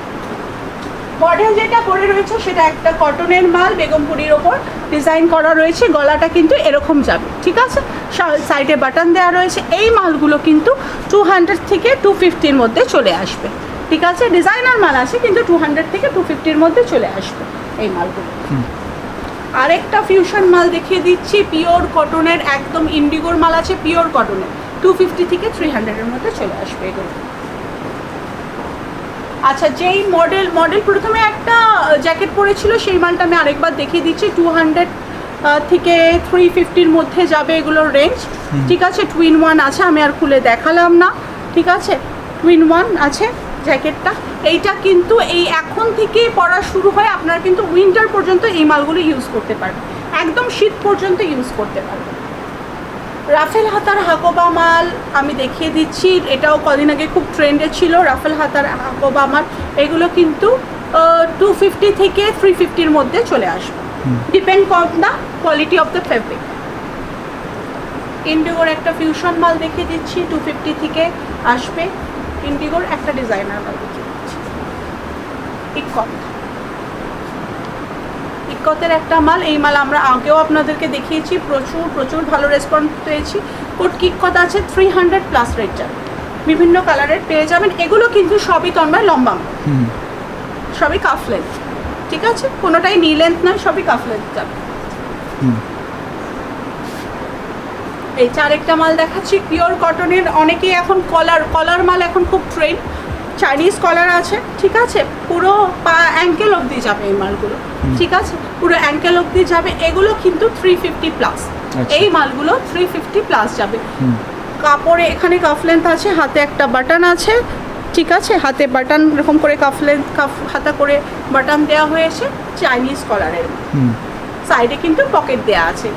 মডেল যেটা পরে রয়েছে সেটা একটা কটনের মাল, বেগমপুরির ওপর ডিজাইন করা রয়েছে, গলাটা কিন্তু এরকম যাবে, ঠিক আছে। সাইডে বাটন দেওয়া রয়েছে। এই মালগুলো কিন্তু 200 থেকে 250-র মধ্যে চলে আসবে, ঠিক আছে, ডিজাইনার মাল আছে কিন্তু 200 থেকে 250-র মধ্যে চলে আসবে এই মালগুলো। আরেকটা ফিউশন মাল দেখিয়ে দিচ্ছি, পিওর কটনের, একদম ইন্ডিগোর মাল আছে পিওর কটনের, 250 থেকে 300-এর মধ্যে চলে আসবে এগুলো। আচ্ছা, যেই মডেল প্রথমে একটা জ্যাকেট পরেছিল সেই মালটা আমি আরেকবার দেখিয়ে দিচ্ছি, 200 থেকে 350-র মধ্যে যাবে এগুলোর রেঞ্জ। ঠিক আছে, টুইন ওয়ান আছে, আমি আর খুলে দেখালাম না। ঠিক আছে, টুইন ওয়ান আছে জ্যাকেটটা। এইটা কিন্তু এই এখন থেকে পরা শুরু হয়, আপনারা কিন্তু উইন্টার পর্যন্ত এই মালগুলো ইউজ করতে পারবেন, একদম শীত পর্যন্ত ইউজ করতে পারবেন। রাফেল হাতার হাকোবা মাল আমি দেখিয়ে দিচ্ছি, এটাও কদিন আগে খুব ট্রেন্ডে ছিল, রাফেল হাতার হাকোবা মাল। এগুলো কিন্তু 250 থেকে 350-র মধ্যে চলে আসবে, depend on the quality of the fabric. ইন্ডিগোর একটা ফিউশন মাল দেখিয়ে দিচ্ছি, 250 থেকে আসবে। ইন্ডিগোর একটা ডিজাইনার মাল দেখিয়ে দিচ্ছি, ইক্কতের একটা মাল। এই মাল আমরা আগেও আপনাদেরকে দেখিয়েছি, প্রচুর ভালো রেসপন্স পেয়েছি। কোটকি ইক্কত আছে, 300+ রেট যাবে, বিভিন্ন কালারের পেয়ে যাবেন। এগুলো কিন্তু সবই তন্ময় লম্বা, সবই কাফ লেন্থ। ঠিক আছে, কোনোটাই নি লেন্থ নয়, সবই কাফ লেন্থ যাবে। এই আরেকটা মাল দেখাচ্ছি পিওর কটনের, অনেকেই এখন কলার মাল এখন খুব ট্রেন্ড, চাইনিজ কলার আছে। ঠিক আছে, পুরো পা অ্যাঙ্কেল অবধি যাবে এই মালগুলো। ঠিক আছে, পুরো অ্যাঙ্কেল অবধি যাবে। এগুলো কিন্তু 350+, এই মালগুলো 350+ যাবে। কাপড়ে এখানে কাফ লেন্থ আছে, হাতে একটা বাটন আছে। ঠিক আছে, হাতে বাটন এরকম করে কাফ হাতা করে বাটন দেওয়া হয়েছে, চাইনিজ কলারের। সাইডে কিন্তু পকেট দেওয়া আছে।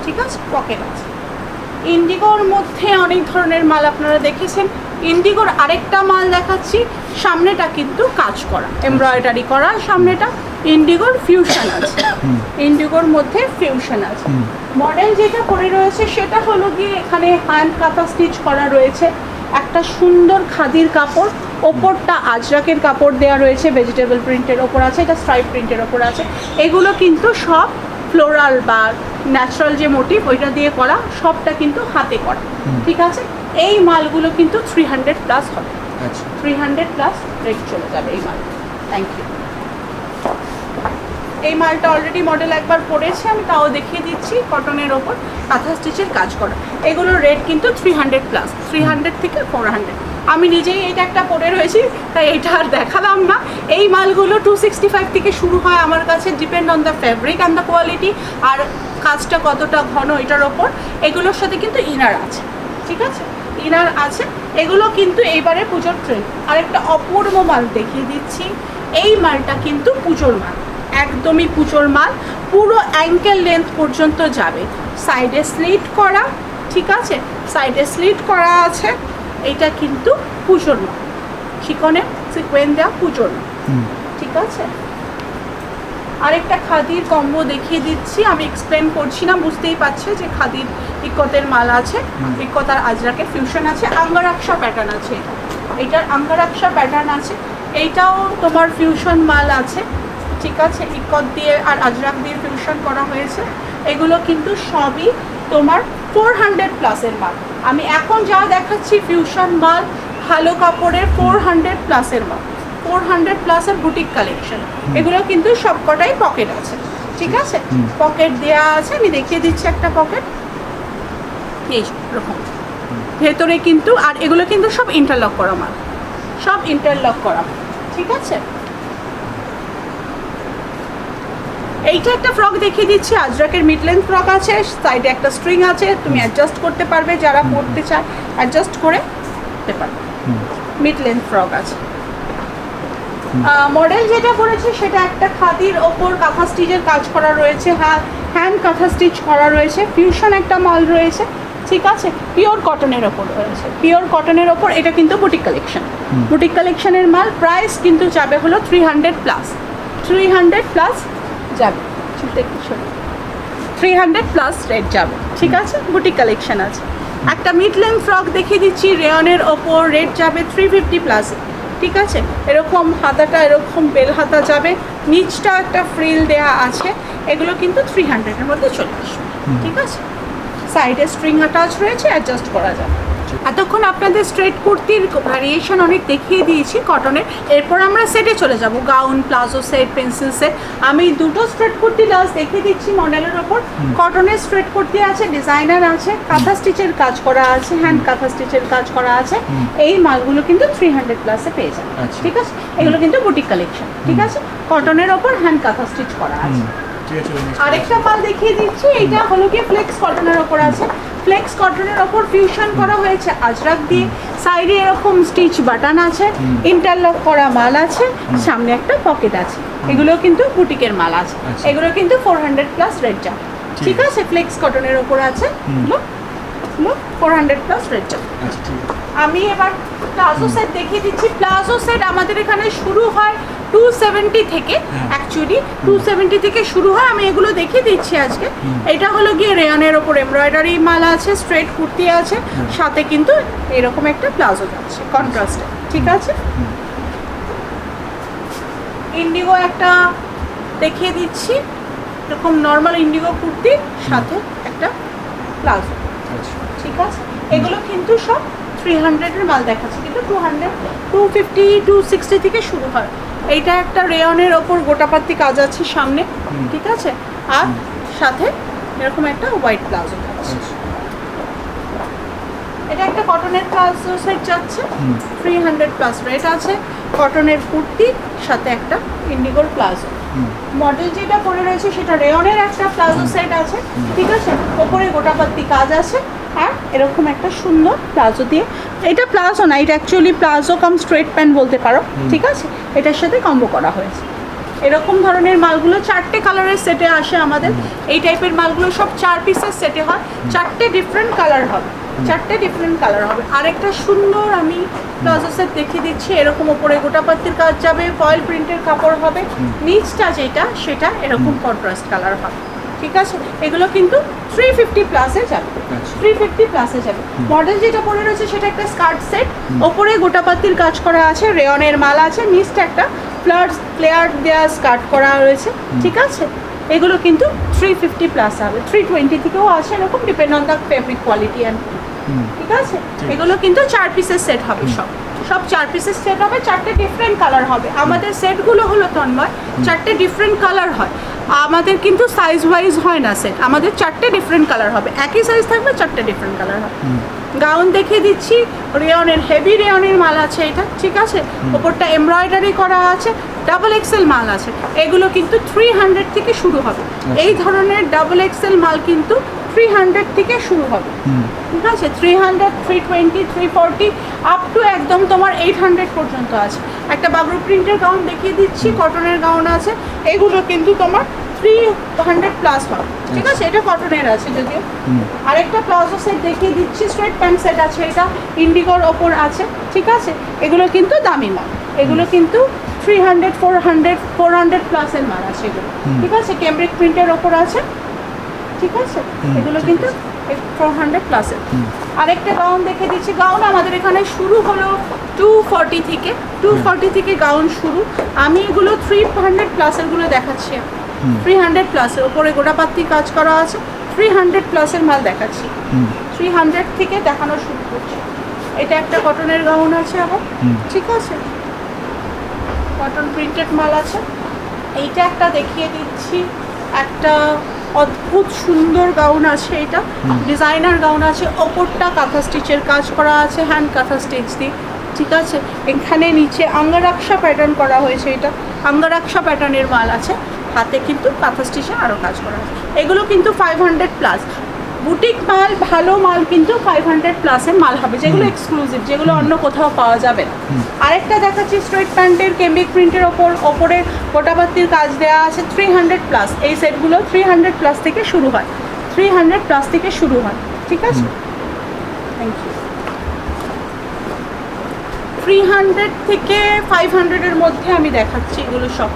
ঠিক আছে, পকেট আছে। ইন্ডিগোর মধ্যে অনেক ধরনের মাল আপনারা দেখেছেন। ইন্ডিগোর আরেকটা মাল দেখাচ্ছি, সামনেটা কিন্তু কাজ করা, এমব্রয়ডারি করা সামনেটা। ইন্ডিগোর ফিউশন আছে, ইন্ডিগোর মধ্যে ফিউশন আছে। মডেল যেটা করে রয়েছে সেটা হলো গিয়ে এখানে হ্যান্ড কাঁথা স্টিচ করা রয়েছে, একটা সুন্দর খাদির কাপড়, ওপরটা আজরাকের কাপড় দেওয়া রয়েছে, ভেজিটেবল প্রিন্টের ওপর আছে, এটা স্ট্রাইপ প্রিন্টের ওপর আছে। এগুলো কিন্তু সব ফ্লোরাল বা ন্যাচারাল যে মোটিভ ওইটা দিয়ে করা, সবটা কিন্তু হাতে করা। ঠিক আছে, এই মালগুলো কিন্তু 300+ হবে, 300+ রেট চলে যাবে এই মাল। Thank you. এই মালটা অলরেডি মডেল একবার পড়েছে, আমি তাও দেখিয়ে দিচ্ছি, কটনের ওপর কাঁথা স্টিচের কাজ করা। এগুলোর রেট কিন্তু 300+, 300 থেকে 400। আমি নিজেই এটা একটা পরে রয়েছি, তাই এটা আর দেখালাম না। এই মালগুলো 265 থেকে শুরু হয় আমার কাছে, depend on the fabric and the quality, আর কাজটা কতটা ঘন এটার ওপর। এগুলোর সাথে কিন্তু ইনার আছে। ঠিক আছে, ইনার আছে। এগুলো কিন্তু এইবারে পুজোর ট্রেন্ড। আরেকটা অপূর্ব মাল দেখিয়ে দিচ্ছি, এই মালটা কিন্তু পুজোর মাল, একদমই পুজোর মাল, পুরো অ্যাঙ্কেল লেন্থ পর্যন্ত যাবে, সাইডে স্লিট করা। ঠিক আছে, সাইডে স্লিট করা আছে। এইটা কিন্তু পুজোর মাল, শিকনে সিকোয়েন্স দেওয়া পুজোর মাল। ঠিক আছে, আরেকটা খাদির কম্বো দেখিয়ে দিচ্ছি, আমি এক্সপ্লেন করছি না, বুঝতেই পারছে যে খাদির ইক্কতের মাল আছে, ইক্কত আর আজরাকের ফিউশন আছে, আঙ্গারাক্সা প্যাটার্ন আছে, এইটার আঙ্গারাক্সা প্যাটার্ন আছে। এইটাও তোমার ফিউশন মাল আছে। ঠিক আছে, ইক্কত দিয়ে আর আজরাক দিয়ে ফিউশন করা হয়েছে। এগুলো কিন্তু সবই তোমার 400+-এর মাল। আমি এখন যা দেখাচ্ছি ফিউশন মাল, ভালো কাপড়ের 400+-এর মাল, 400+-এর বুটিক কালেকশন। এগুলো কিন্তু সবকটাই পকেট আছে। ঠিক আছে, পকেট দেওয়া আছে, আমি দেখিয়ে দিচ্ছি একটা পকেট এইরকম ভেতরে কিন্তু। আর এগুলো কিন্তু সব ইন্টারলক করা মাল, সব ইন্টারলক করা। ঠিক আছে, এইটা একটা ফ্রক দেখিয়ে দিচ্ছি, আজরাকের মিড লেন্থ ফ্রক আছে, সাইডে একটা স্ট্রিং আছে, তুমি অ্যাডজাস্ট করতে পারবে, যারা পরতে চায় অ্যাডজাস্ট করে করতে পারবে। মিড লেন্থ ফ্রক আছে। মডেল যেটা পড়েছে সেটা একটা খাদির ওপর কাঁথা স্টিচের কাজ করা রয়েছে, হ্যান্ড কাঁথা স্টিচ করা রয়েছে, ফিউশন একটা মাল রয়েছে। ঠিক আছে, পিওর কটনের ওপর রয়েছে, পিওর কটনের ওপর। এটা কিন্তু বুটিক কালেকশন, বুটিক কালেকশনের মাল। প্রাইস কিন্তু যাবে হলো 300+, 300+ যাবে, 300+ রেট যাবে। ঠিক আছে, বুটিক কালেকশন আছে। একটা মিড লেন্থ ফ্রক দেখিয়ে দিচ্ছি, রেয়নের ওপর, রেট যাবে 350+। ঠিক আছে, এরকম হাতাটা এরকম বেল হাতা যাবে, নিচটা একটা ফ্রিল দেয়া আছে। এগুলো কিন্তু 300-এর মধ্যে চলে আসবে। ঠিক আছে, সাইডে স্ট্রিং অ্যাটাচ রয়েছে, অ্যাডজাস্ট করা যায়। এতক্ষণ আপনাদের স্ট্রেট কুর্তির ভ্যারিয়েশন অনেক দেখিয়ে দিয়েছি কটনের। এরপর আমরা সেটে চলে যাব, gown, palazzo set, pencil set. আমি দুটো স্ট্রেট কুর্তি লাস্ট দেখিয়ে দিচ্ছি মডেলের ওপর। কটনের স্ট্রেট কুর্তি আছে, ডিজাইনার আছে, কাঁথা স্টিচের কাজ করা আছে, হ্যান্ড কাঁথা স্টিচের কাজ করা আছে। এই মালগুলো কিন্তু 300 প্লাসে পেয়ে যাবে, ঠিক আছে? এগুলো কিন্তু বুটিক কালেকশন, ঠিক আছে? কটনের ওপর হ্যান্ড কাঁথা স্টিচ করা আছে। আরেকটা মাল দেখিয়ে দিচ্ছি, এইটা হলো কি ফ্লেক্স কটনের ওপর আছে। ফ্লেক্স কটনের ওপর ফিউশন করা হয়েছে আজরাক দিয়ে, সাইডে এরকম স্টিচ বাটন আছে, ইন্টারলক করা মাল আছে, সামনে একটা পকেট আছে। এগুলো কিন্তু বুটিকের মাল আছে, এগুলো কিন্তু 400 প্লাস রেট যাবে, ঠিক আছে? ফ্লেক্স কটনের ওপর আছে, 400 প্লাস রেট যাবে। আমি এবার প্লাজো সেট দেখিয়ে দিচ্ছি। প্লাজো সেট আমাদের এখানে শুরু হয় 270 থেকে, অ্যাকচুয়ালি 270 থেকে শুরু হয়। আমি এগুলো দেখিয়ে দিচ্ছি আজকে। এটা হলো গিয়ে রেয়নের ওপর এমব্রয়ডারি মাল আছে, স্ট্রেট কুর্তি আছে, সাথে কিন্তু এরকম একটা প্লাজো যাচ্ছে কন্ট্রাস্টে, ঠিক আছে? ইন্ডিগো একটা দেখিয়ে দিচ্ছি, এরকম নর্মাল ইন্ডিগো কুর্তি সাথে একটা প্লাজো, ঠিক আছে? এগুলো কিন্তু সব 300-এর মাল দেখাচ্ছে, কিন্তু 200, 250, 260 থেকে শুরু হয়। এইটা একটা রেয়নের ওপর গোটাপাতি কাজ আছে সামনে, ঠিক আছে? আর সাথে এরকম একটা হোয়াইট প্লাজো যাচ্ছে। এটা একটা কটনের প্লাজো সেট যাচ্ছে, 300 প্লাস রেট আছে। কটনের কুর্তি সাথে একটা ইন্ডিগোর প্লাজো। মডেল যেটা পরে রয়েছে সেটা রেয়নের একটা প্লাজো সেট আছে, ঠিক আছে? ওপরে গোটাপাতি কাজ আছে, আর এরকম একটা সুন্দর প্লাজো দিয়ে, এটা প্লাজো না, এটা অ্যাকচুয়ালি প্লাজো কাম স্ট্রেট প্যান্ট বলতে পারো, ঠিক আছে? এটার সাথে কম্বো করা হয়েছে। এরকম ধরনের মালগুলো 4টে কালারের সেটে আসে আমাদের। এই টাইপের মালগুলো সব 4 পিসের সেটে হয়, 4টে ডিফারেন্ট কালার হবে, 4টে ডিফারেন্ট কালার হবে। আরেকটা সুন্দর আমি প্লাজো সেট দেখিয়ে দিচ্ছি, এরকম ওপরে গোটাপাতির কাজ যাবে, ফয়েল প্রিন্টের কাপড় হবে, নিচটা যেটা সেটা এরকম কন্ট্রাস্ট কালার হবে, ঠিক আছে? এগুলো কিন্তু 350 প্লাসে যাবে, 350 প্লাসে যাবে। মডেল যেটা পরে রয়েছে সেটা একটা স্কার্ট সেট, ওপরে গোটাপাতির কাজ করা আছে, রেয়নের মাল আছে, নিচটা একটা ফ্লেয়ার দেওয়া স্কার্ট করা রয়েছে, ঠিক আছে? এগুলো কিন্তু 350 প্লাস হবে, 320 থেকেও আসে, এরকম depend on the fabric quality and, ঠিক আছে? এগুলো কিন্তু 4 পিসের সেট হবে, সব 4 পিসের সেট হবে, 4টে ডিফারেন্ট কালার হবে। আমাদের সেটগুলো হলো তন্ময় 4টে ডিফারেন্ট কালার হয়, আমাদের কিন্তু সাইজ ওয়াইজ হয় না সেট, আমাদের 4টে ডিফারেন্ট কালার হবে, একই সাইজ থাকবে, 4টে ডিফারেন্ট কালার হবে। গাউন দেখিয়ে দিচ্ছি, রেয়নের হেভি রেয়নের মাল আছে এটা, ঠিক আছে? ওপরটা এমব্রয়ডারি করা আছে, ডাবল এক্সেল মাল আছে। এগুলো কিন্তু 300 থেকে শুরু হবে, এই ধরনের ডাবল এক্সেল মাল কিন্তু 300 থেকে শুরু হবে, ঠিক আছে? 300, 320, 340 আপ টু একদম তোমার 800 পর্যন্ত আছে। একটা বাবরু প্রিন্টের গাউন দেখিয়ে দিচ্ছি, কটনের গাউন আছে, এগুলো কিন্তু তোমার 300 প্লাস হবে, ঠিক আছে? এটা কটনের আছে যদিও। আরেকটা প্লাজো সেট দেখিয়ে দিচ্ছি, স্ট্রেট প্যান্ট সেট আছে, এটা ইন্ডিগোর ওপর আছে, ঠিক আছে? এগুলো কিন্তু দামি মাল, এগুলো কিন্তু 300, 400 প্লাসের মাল আছে এগুলো, ঠিক আছে? ক্যামব্রিক প্রিন্টের ওপর আছে, ঠিক আছে? এগুলো কিন্তু 400 প্লাসের। আরেকটা গাউন দেখে দিচ্ছি, গাউন আমাদের এখানে শুরু হলো 240 থেকে গাউন শুরু। আমি এগুলো 300 প্লাসেরগুলো দেখাচ্ছি, 300 প্লাসের ওপরে গোটাপাতি কাজ করা আছে, 300 প্লাসের মাল দেখাচ্ছি, 300 থেকে দেখানো শুরু করছি। এটা একটা কটনের গাউন আছে আবার, ঠিক আছে? কটন প্রিন্টেড মাল আছে। এইটা একটা দেখিয়ে দিচ্ছি, একটা অদ্ভুত সুন্দর গাউন আছে, এটা ডিজাইনার গাউন আছে, ওপরটা কাঁথা স্টিচের কাজ করা আছে, হ্যান্ড কাঁথা স্টিচ দিয়ে, ঠিক আছে? এখানে নিচে আঙ্গারাক্সা প্যাটার্ন করা হয়েছে, এটা আঙ্গারাক্সা প্যাটার্নের মাল আছে, হাতে কিন্তু কাঁথা স্টিচে আরও কাজ করা আছে। এগুলো কিন্তু 500 প্লাস বুটিক মাল, ভালো মাল কিন্তু 500 প্লাসের মাল হবে, যেগুলো এক্সক্লুসিভ, যেগুলো অন্য কোথাও পাওয়া যাবে না। আরেকটা দেখাচ্ছি স্ট্রেট প্যান্টের কেমব্রিক প্রিন্টের ওপরে গোটাপাতির কাজ দেওয়া আছে, 300 প্লাস। এই সেটগুলো 300 প্লাস থেকে শুরু হয়, 300 প্লাস থেকে শুরু হয়, ঠিক আছে? Thank you. 300 থেকে 500-এর মধ্যে আমি দেখাচ্ছি, এগুলো সব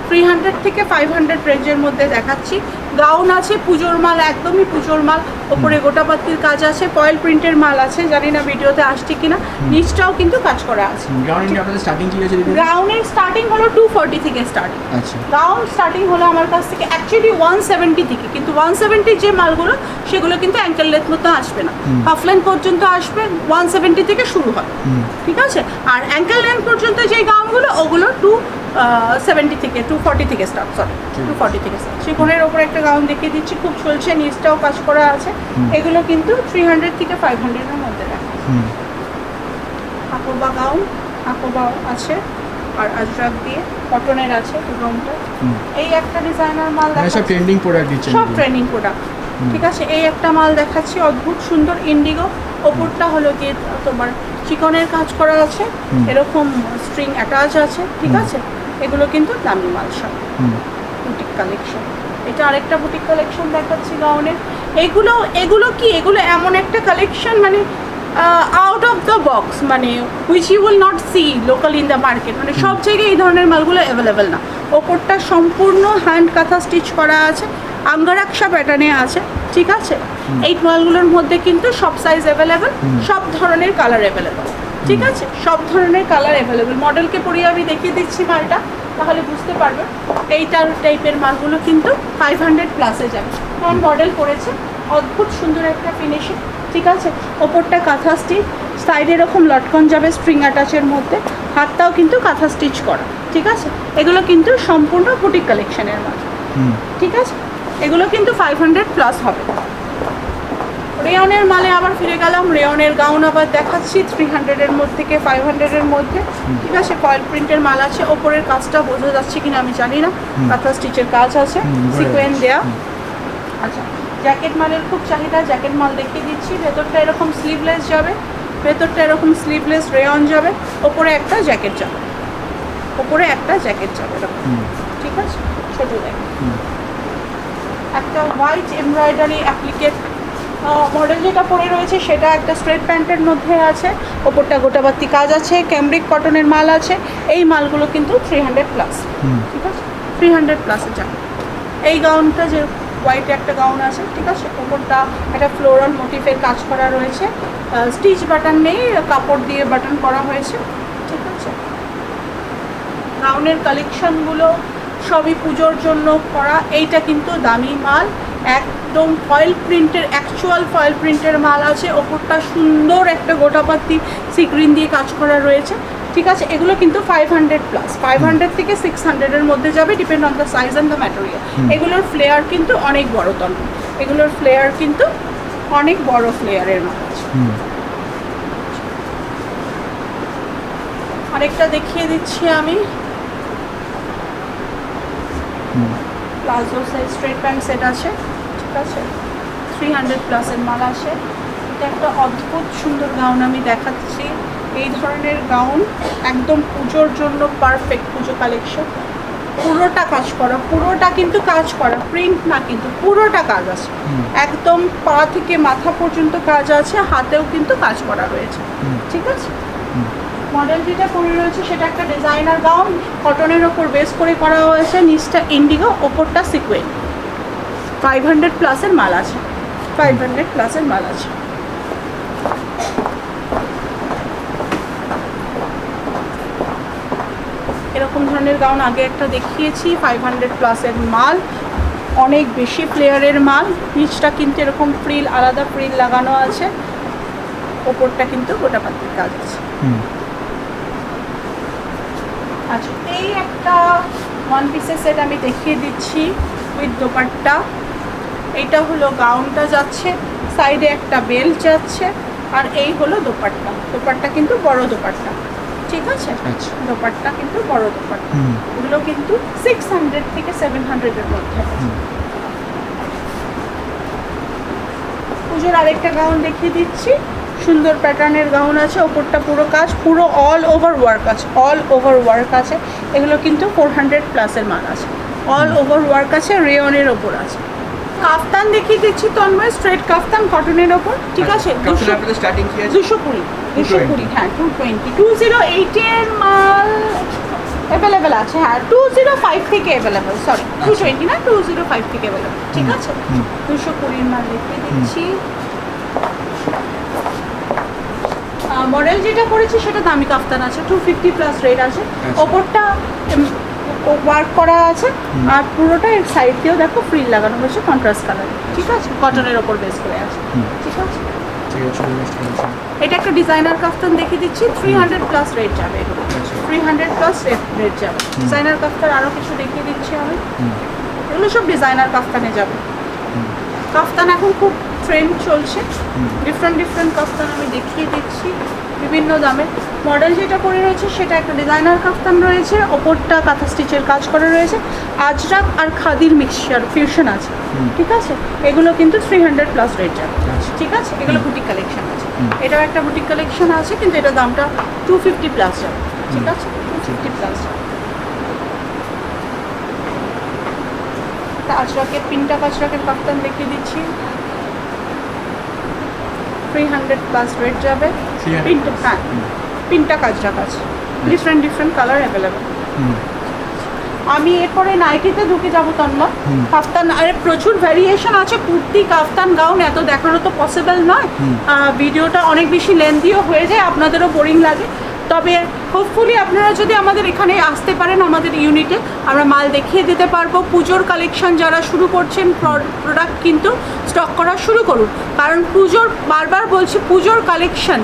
300 থেকে 500 রেঞ্জের মধ্যে দেখাচ্ছি। গাউন আছে পুজোর মাল, একদমই পুজোর মাল, ওপরে গোটাপাত্তির কাজ আছে, ফয়েল প্রিন্টের মাল আছে, জানি না ভিডিওতে আসছে কিনা, নিচটাও কিন্তু কাজ করা আছে। গ্রাউন্ডে আপনাদের স্টার্টিং কি আছে দিদি? গ্রাউন্ডের স্টার্টিং হলো 240 থেকে স্টার্টিং। আচ্ছা গ্রাউন্ড স্টার্টিং হলো আমার কাছ থেকে অ্যাকচুয়ালি 170 থেকে, কিন্তু 170 যে মালগুলো সেগুলো কিন্তু অ্যাঙ্কেল লেন্থ মতো আসবে না, হাফলাইন পর্যন্ত আসবে, 170 থেকে শুরু হয়, ঠিক আছে। আর অ্যাঙ্কেল লেন্থ পর্যন্ত যে গাউনগুলো ওগুলো 270 থেকে 240 থেকে স্টার্ট, সরি 240 থেকে স্টার্ট। চিকনের ওপরে একটা গাউন দেখিয়ে দিচ্ছি, খুব চলছে, নিচটাও কাজ করা আছে। এগুলো কিন্তু 300 থেকে 500 এর মধ্যে রাখা। আকোবা গাউন, আকোবা আছে, আর আজরাক দিয়ে কটনের আছে গাউনটা। এই একটা ডিজাইনার মাল মানে সব দেখাচ্ছি, ট্রেন্ডিং প্রোডাক্ট দিচ্ছেন সব ট্রেনিং প্রোডাক্ট, ঠিক আছে। এই একটা মাল দেখাচ্ছি, অদ্ভুত সুন্দর ইন্ডিগো, ওপরটা হলো গিয়ে তোমার চিকনের কাজ করা আছে, এরকম স্ট্রিং অ্যাটাচ আছে, ঠিক আছে। এগুলো কিন্তু দামি মাল সব, বুটিক কালেকশন। এটা আরেকটা বুটিক কালেকশন দেখাচ্ছি গাউনের। এগুলো কি, এগুলো এমন একটা কালেকশন মানে আউট অফ দ্য বক্স, মানে which you will not see local in the market, মানে সব জায়গায় এই ধরনের মালগুলো অ্যাভেলেবেল না। ওপরটা সম্পূর্ণ হ্যান্ড কাঁথা স্টিচ করা আছে, আঙ্গারাক্সা প্যাটার্নে আছে, ঠিক আছে। এই মালগুলোর মধ্যে কিন্তু সব সাইজ অ্যাভেলেবেল, সব ধরনের কালার অ্যাভেলেবেল, ঠিক আছে, সব ধরনের কালার অ্যাভেলেবেল। মডেলকে পরিয়ে আমি দেখিয়ে দিচ্ছি মালটা, তাহলে বুঝতে পারবে। এইটার টাইপের মালগুলো কিন্তু 500 প্লাসে যাবে, কারণ মডেল করেছে, অদ্ভুত সুন্দর একটা ফিনিশিং, ঠিক আছে। ওপরটা কাঁথা স্টিচ, সাইডে এরকম লটকন যাবে স্ট্রিং অ্যাটাচের মধ্যে, হাতটাও কিন্তু কাঁথা স্টিচ করা, ঠিক আছে। এগুলো কিন্তু সম্পূর্ণ বুটিক কালেকশনের মাল, ঠিক আছে। এগুলো কিন্তু 500 প্লাস হবে। রেয়নের মালে আবার ফিরে গেলাম, রেয়নের গাউন আবার দেখাচ্ছি 300 এর মধ্যে থেকে 500 এর মধ্যে, ঠিক আছে। ফয়েল প্রিন্টের মাল আছে, ওপরের কাজটা বোঝা যাচ্ছে কিনা আমি জানি না, কাঁথা স্টিচের কাজ আছে, সিকোয়েন্স দেয়া। আচ্ছা, জ্যাকেট মালের খুব চাহিদা, জ্যাকেট মাল দেখিয়ে দিচ্ছি। ভেতরটা এরকম স্লিভলেস যাবে, ভেতরটা এরকম স্লিভলেস রেয়ন যাবে, ওপরে একটা জ্যাকেট যাবে, ওপরে একটা জ্যাকেট যাবে এরকম, ঠিক আছে, ছোট জ্যাকেট। একটা হোয়াইট এমব্রয়ডারি অ্যাপ্লিকেট মডেল যেটা পরে রয়েছে সেটা একটা স্ট্রেট প্যান্টের মধ্যে আছে, ওপরটা গোটাবাত্তি কাজ আছে, ক্যামব্রিক কটনের মাল আছে। এই মালগুলো কিন্তু 300 প্লাস, ঠিক আছে, 300 প্লাসে যাবে। এই গাউনটা যে হোয়াইট একটা গাউন আছে, ঠিক আছে, ওপরটা একটা ফ্লোরাল মোটিফের কাজ করা রয়েছে, স্টিচ বাটন নেই, কাপড় দিয়ে বাটন করা হয়েছে, ঠিক আছে। গাউনের কালেকশনগুলো সবই পুজোর জন্য করা। এইটা কিন্তু দামি মাল, একদম ফয়েল প্রিন্টের, অ্যাকচুয়াল ফয়েল প্রিন্টের মাল আছে, ওপরটা সুন্দর একটা গোটাপাত্তি সিগ্রিন দিয়ে কাজ করা রয়েছে, ঠিক আছে। এগুলো কিন্তু 500 প্লাস, 500 থেকে 600 এর মধ্যে যাবে, depend on the size and the material. এগুলোর ফ্লেয়ার কিন্তু অনেক বড় তখন, এগুলোর ফ্লেয়ার কিন্তু অনেক বড় ফ্লেয়ারের মাল আছে। আরেকটা দেখিয়ে দিচ্ছি আমি, palazzo size straight pant set আছে, ঠিক আছে, 300 প্লাসের মাল আছে। এটা একটা অদ্ভুত সুন্দর গাউন আমি দেখাচ্ছি। এই ধরনের গাউন একদম পুজোর জন্য পারফেক্ট, পুজো কালেকশন। পুরোটা কাজ করা, পুরোটা কিন্তু কাজ করা, প্রিন্ট না, কিন্তু পুরোটা কাজ আছে, একদম পা থেকে মাথা পর্যন্ত কাজ আছে, হাতেও কিন্তু কাজ করা রয়েছে, ঠিক আছে। মডেল যেটা পরে রয়েছে সেটা একটা ডিজাইনার গাউন, কটনের ওপর বেস করে করা হয়েছে, নিচটা ইন্ডিগো, ওপরটা সিকুয়েন। 500 প্লাসের মাল আছে, 500 প্লাসের মাল আছে। এরকম ধরনের গাউন আগে একটা দেখিয়েছি, 500 প্লাসের মাল, অনেক বেশি ফ্লেয়ারের মাল। নিচটা কিন্তু এরকম ফ্রিল, আলাদা ফ্রিল লাগানো আছে, ওপরটা কিন্তু গোটাপাত্তির কাজ আছে। আচ্ছা, এই একটা ওয়ান পিসের সেট আমি দেখিয়ে দিচ্ছি উইথ দোপাট্টা। এইটা হলো গাউনটা যাচ্ছে, সাইডে একটা বেল্ট যাচ্ছে, আর এই হলো দোপাট্টা। দোপাট্টা কিন্তু বড় দোপাট্টা, ঠিক আছে, দোপাট্টা কিন্তু বড় দোপাট্টা। এগুলো কিন্তু 600 থেকে 700 এর মধ্যে। পুজোর আরেকটা গাউন দেখিয়ে দিচ্ছি, সুন্দর প্যাটার্নের গাউন আছে, ওপরটা পুরো কাজ, পুরো অল ওভার ওয়ার্ক আছে, অল ওভার ওয়ার্ক আছে। এগুলো কিন্তু 400 প্লাসের মাল আছে, অল ওভার ওয়ার্ক আছে, রেয়নের ওপর আছে। কাফতান দেখিয়ে দিচ্ছি তন্ময়, স্ট্রেট কাফতান কটনের ওপর, ঠিক আছে, 220, হ্যাঁ 220, 208 এর মাল অ্যাভেলেবেল আছে, হ্যাঁ 205 থেকে অ্যাভেলেবেল, সরি 220 না 205 থেকে অ্যাভেলেবেল, ঠিক আছে। 220 মাল দেখিয়ে দিচ্ছি। মডেল যেটা করেছি সেটা দামি কাফতান আছে, 250 প্লাস রেট আছে, আচ্ছা। ওপরটা ওয়ার্ক করা আছে, আর পুরোটা এর সাইড দিয়েও দেখো ফ্রিল লাগানো হয়েছে কন্ট্রাস্ট কালার, ঠিক আছে, কটনের ওপর বেস করে আছে, ঠিক আছে। ঠিক আছে, নেক্সট কালেকশন। এটা একটা ডিজাইনার কাফতান দেখিয়ে দিচ্ছি, 300 প্লাস রেট যাবে এগুলো, আচ্ছা। 300 প্লাস রেট যাবে। ডিজাইনার কাফতান আরও কিছু দেখিয়ে দিচ্ছি আমি, এগুলো সব ডিজাইনার কাফতানে যাবে। কাফতান এখন খুব ট্রেন্ড চলছে, ডিফারেন্ট কাফতান আমি দেখিয়ে দিচ্ছি বিভিন্ন দামের। মডেল যেটা করে রয়েছে সেটা একটা ডিজাইনার কাফতান রয়েছে, ওপরটা কাঁথা স্টিচের কাজ করা রয়েছে, আজরাক আর খাদির মিক্সচার ফিউশন আছে, ঠিক আছে। এগুলো কিন্তু 300 প্লাস রেট যাবে, আচ্ছা। ঠিক আছে। এগুলো বুটিক কালেকশন আছে, এটাও একটা বুটিক কালেকশন আছে, কিন্তু এটা দামটা 250 প্লাস যাবে, ঠিক আছে, 250 প্লাস যাবে। আজরাকের পিনটা আজরাকের কাফতান দেখিয়ে দিচ্ছি, 300 প্লাস রেট যাবে। 300 পিনটা, হ্যাঁ পিনটা কাজরাক আছে, ডিফারেন্ট কালার অ্যাভেলেবেল। আমি এরপরে নাইটিতে ঢুকে যাবো তন্ময়। কাফতান আরে প্রচুর ভ্যারিয়েশন আছে, কুর্তি কাফতান গাউন এত দেখানো তো পসিবল নয়, ভিডিওটা অনেক বেশি লেন্থিও হয়ে যায়, আপনাদেরও বোরিং লাগে। তবে হোপফুলি আপনারা যদি আমাদের এখানে আসতে পারেন, আমাদের ইউনিটে আমরা মাল দেখিয়ে দিতে পারবো। পুজোর কালেকশন যারা শুরু করছেন, প্রোডাক্ট কিন্তু স্টক করা শুরু করুন, কারণ পুজোর, বারবার বলছি, পুজোর কালেকশন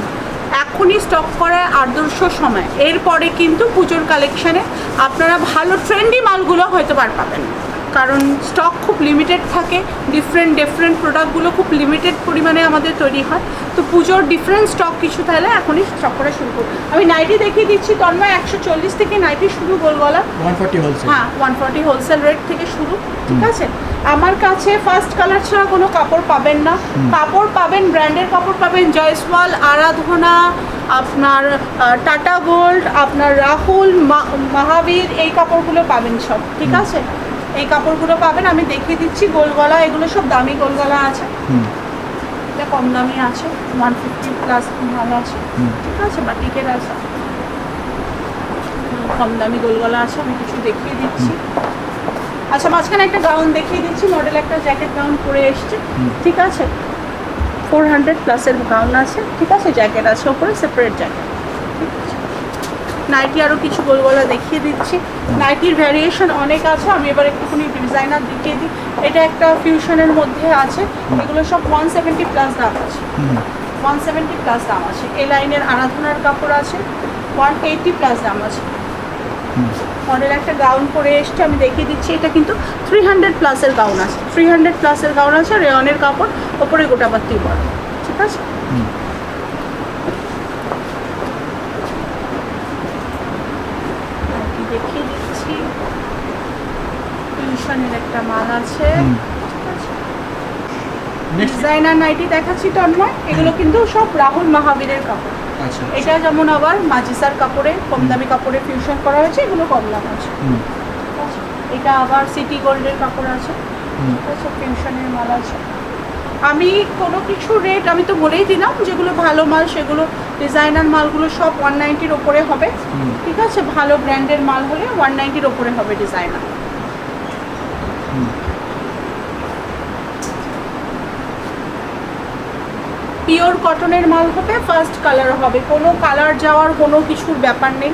এখনই স্টক করার আদর্শ সময়। এরপরে কিন্তু পুজোর কালেকশানে আপনারা ভালো ট্রেন্ডি মালগুলো হয়তো পাবেন, কারণ স্টক খুব লিমিটেড থাকে, ডিফারেন্ট প্রোডাক্টগুলো খুব লিমিটেড পরিমাণে আমাদের তৈরি হয়। তো পুজোর ডিফারেন্ট স্টক কিছু তাহলে এখনই স্টক করা শুরু করুন। আমি নাইটি দেখিয়ে দিচ্ছি তন্ময়, 140 থেকে নাইটি শুরু, গোলগলা 140 হোলসেল। হ্যাঁ 140 হোলসেল রেট থেকে শুরু, ঠিক আছে। আমার কাছে ফার্স্ট কালার ছাড়া কোনো কাপড় পাবেন না, কাপড় পাবেন ব্র্যান্ডের কাপড় পাবেন, জয়সওয়াল, আরাধনা, আপনার টাটা গোল্ড, আপনার রাহুল, মহাবীর, এই কাপড়গুলো পাবেন সব, ঠিক আছে, এই কাপড়গুলো পাবেন। আমি দেখিয়ে দিচ্ছি গোলগলা, এগুলো সব দামি গোলগলা আছে, এটা কম দামি আছে, 150 প্লাস ভালো আছে, ঠিক আছে, বাটিকের আছে, কম দামি গোলগলা আছে। আমি কিছু দেখিয়ে দিচ্ছি। আচ্ছা, মাঝখানে একটা গাউন দেখিয়ে দিচ্ছি, মডেল একটা জ্যাকেট গাউন পরে এসছে, ঠিক আছে, 400 প্লাসের গাউন আছে, ঠিক আছে, জ্যাকেট আছে ওপরে, সেপারেট জ্যাকেট, ঠিক আছে। নাইটি আরও কিছু গোলগলা দেখিয়ে দিচ্ছি, নাইটির ভ্যারিয়েশন অনেক আছে। আমি এবার একটুখানি ডিজাইনার দেখিয়ে দিই, এটা একটা ফিউশনের মধ্যে আছে, এগুলো সব 170 প্লাস দাম আছে, 170 প্লাস দাম আছে। এই লাইনের আরাধনার কাপড় আছে, 180 প্লাস দাম আছে। মডেল একটা গাউন পরে এসছে, আমি দেখিয়ে দিচ্ছি, এটা কিন্তু 300 প্লাসের গাউন আছে, 300 প্লাসের গাউন আছে, রেয়নের কাপড়, ওপরে গোটাপাত্তি পরে, ঠিক আছে। দেখিয়ে দিচ্ছি, ফিউশনের একটা মাল আছে, ঠিক আছে। ডিজাইনার নাইটি দেখাচ্ছি তন্ময়, এগুলো কিন্তু সব রাহুল মহাবীরের কাপড়। আচ্ছা। এটা যেমন আবার মাজিসার কাপড়ে, কম দামি কাপড়ে ফিউশন করা হয়েছে, এগুলো কম দাম আছে, ঠিক আছে। এটা আবার সিটি গোল্ডের কাপড় আছে, ঠিক আছে, ফিউশনের মাল আছে। আমি কোনো কিছু রেট আমি তো বলেই দিলাম, যেগুলো ভালো মাল সেগুলো, ডিজাইনার মালগুলো সব 190-র ওপরে হবে, ঠিক আছে, ভালো ব্র্যান্ডের মাল হলে 190-র ওপরে হবে ডিজাইনার। পিওর কটনের মাল হবে, ফার্স্ট কালার হবে, কোনো কালার যাওয়ার কোনো কিছুর ব্যাপার নেই,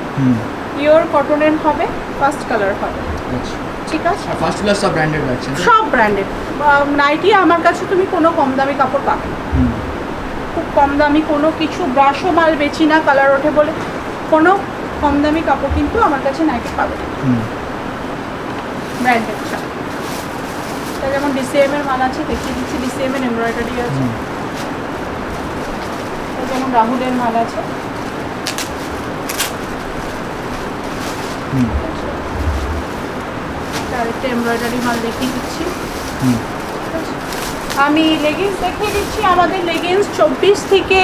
পিওর কটনের হবে, ফার্স্ট কালার হবে, ঠিক আছে। ফার্স্ট ক্লাস সব ব্র্যান্ডেড আছে, সব ব্র্যান্ডেড নাইটি আমার কাছে তুমি কোনো কম দামি কাপড় পাবে না, খুব কম দামি কোনো কিছু, ব্রাশও মাল বেচি না কালার ওঠে বলে, কোনো কম দামি কাপড় কিন্তু আমার কাছে নাইটি পাবে না, ব্র্যান্ডেড ছাড়া। এটা যেমন DCM এর মাল আছে, দেখিয়ে দিচ্ছি, DCM এর এমব্রয়ডারি আছে, যেমন রাহুলের মাল আছে, আরেকটা এমব্রয়ডারি মাল দেখিয়ে দিচ্ছি, আমি লেগিংস দেখিয়ে দিচ্ছি। আমাদের লেগিংস 24 থেকে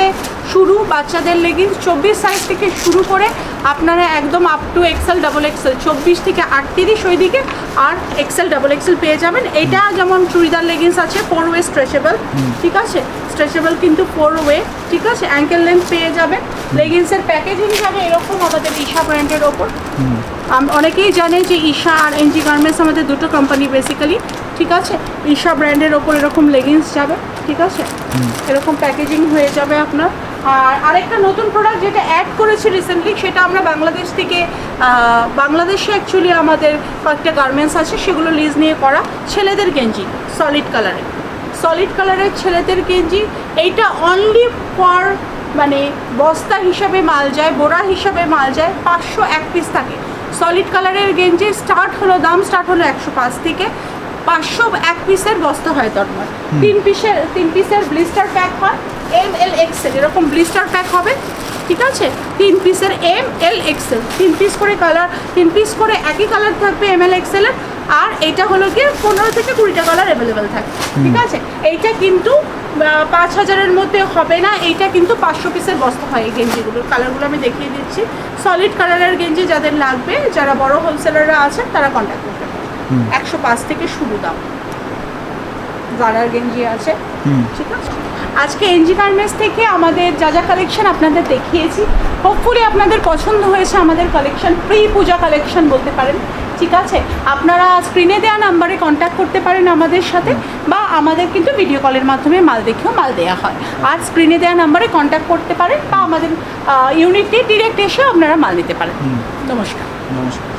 শুরু, বাচ্চাদের লেগিংস 24 সাইজ থেকে শুরু করে আপনারা একদম up to Excel double Excel 24 থেকে 38 ওইদিকে আর এক্সেল ডাবল এক্সেল পেয়ে যাবেন। এটা যেমন চুড়িদার লেগিংস আছে 4 ওয়ে স্ট্রেচেবল, ঠিক আছে, স্ট্রেচেবল কিন্তু 4 ওয়ে, ঠিক আছে, অ্যাঙ্কেল লেন্থ পেয়ে যাবেন। লেগিংসের প্যাকেজিং যাবে এরকম আমাদের ঈশা ব্র্যান্ডের ওপর। অনেকেই জানে যে ঈশা আর এনজি গার্মেন্টস আমাদের দুটো কোম্পানি বেসিক্যালি, ঠিক আছে। ঈশা ব্র্যান্ডের ওপর এরকম লেগিংস যাবে, ঠিক আছে, এরকম প্যাকেজিং হয়ে যাবে আপনার। আর আরেকটা নতুন প্রোডাক্ট যেটা অ্যাড করেছি রিসেন্টলি, সেটা আমরা বাংলাদেশ থেকে, বাংলাদেশে অ্যাকচুয়ালি আমাদের কয়েকটা গার্মেন্টস আছে, সেগুলো লিজ নিয়ে করা ছেলেদের গেঞ্জি সলিড কালারের ছেলেদের গেঞ্জি। এইটা অনলি ফর মানে বস্তা হিসাবে মাল যায়, বোরা হিসাবে মাল যায়, 501 পিস থাকে। সলিড কালারের গেঞ্জির দাম স্টার্ট হলো 105 থেকে, 501 পিসের বস্তা হয় তন্ময়। 3 পিসের ব্লিস্টার প্যাক হয়, ML XL এরকম ব্লিস্টার প্যাক হবে, ঠিক আছে। 3 পিসের ML XL 3 পিস করে কালার, 3 পিস করে একই কালার থাকবে ML XL এর। আর এইটা হলো গিয়ে 15 থেকে 20টা কালার অ্যাভেলেবেল থাকে, ঠিক আছে। এইটা কিন্তু 5000-এর মধ্যে হবে না, এইটা কিন্তু 500 পিসের বস্তা হয়। এই গেঞ্জিগুলোর কালারগুলো আমি দেখিয়ে দিচ্ছি। সলিড কালারের গেঞ্জি যাদের লাগবে, যারা বড় হোলসেলাররা আছেন তারা কন্ট্যাক্ট করতে পারেন। 105 থেকে শুরু দাম। জারার গেঞ্জি আছে, ঠিক আছে। আজকে এনজি গার্মেন্টস থেকে আমাদের যা কালেকশন আপনাদের দেখিয়েছি, হোপফুলি আপনাদের পছন্দ হয়েছে আমাদের কালেকশন। প্রি পূজা কালেকশন বলতে পারেন, ঠিক আছে। আপনারা স্ক্রিনে দেওয়া নাম্বারে কন্ট্যাক্ট করতে পারেন আমাদের সাথে, বা আমাদের কিন্তু ভিডিও কলের মাধ্যমে মাল দেখেও মাল দেওয়া হয়। আর স্ক্রিনে দেওয়া নাম্বারে কন্ট্যাক্ট করতে পারেন, বা আমাদের ইউনিটে ডিরেক্ট এসে আপনারা মাল নিতে পারেন। নমস্কার। নমস্কার।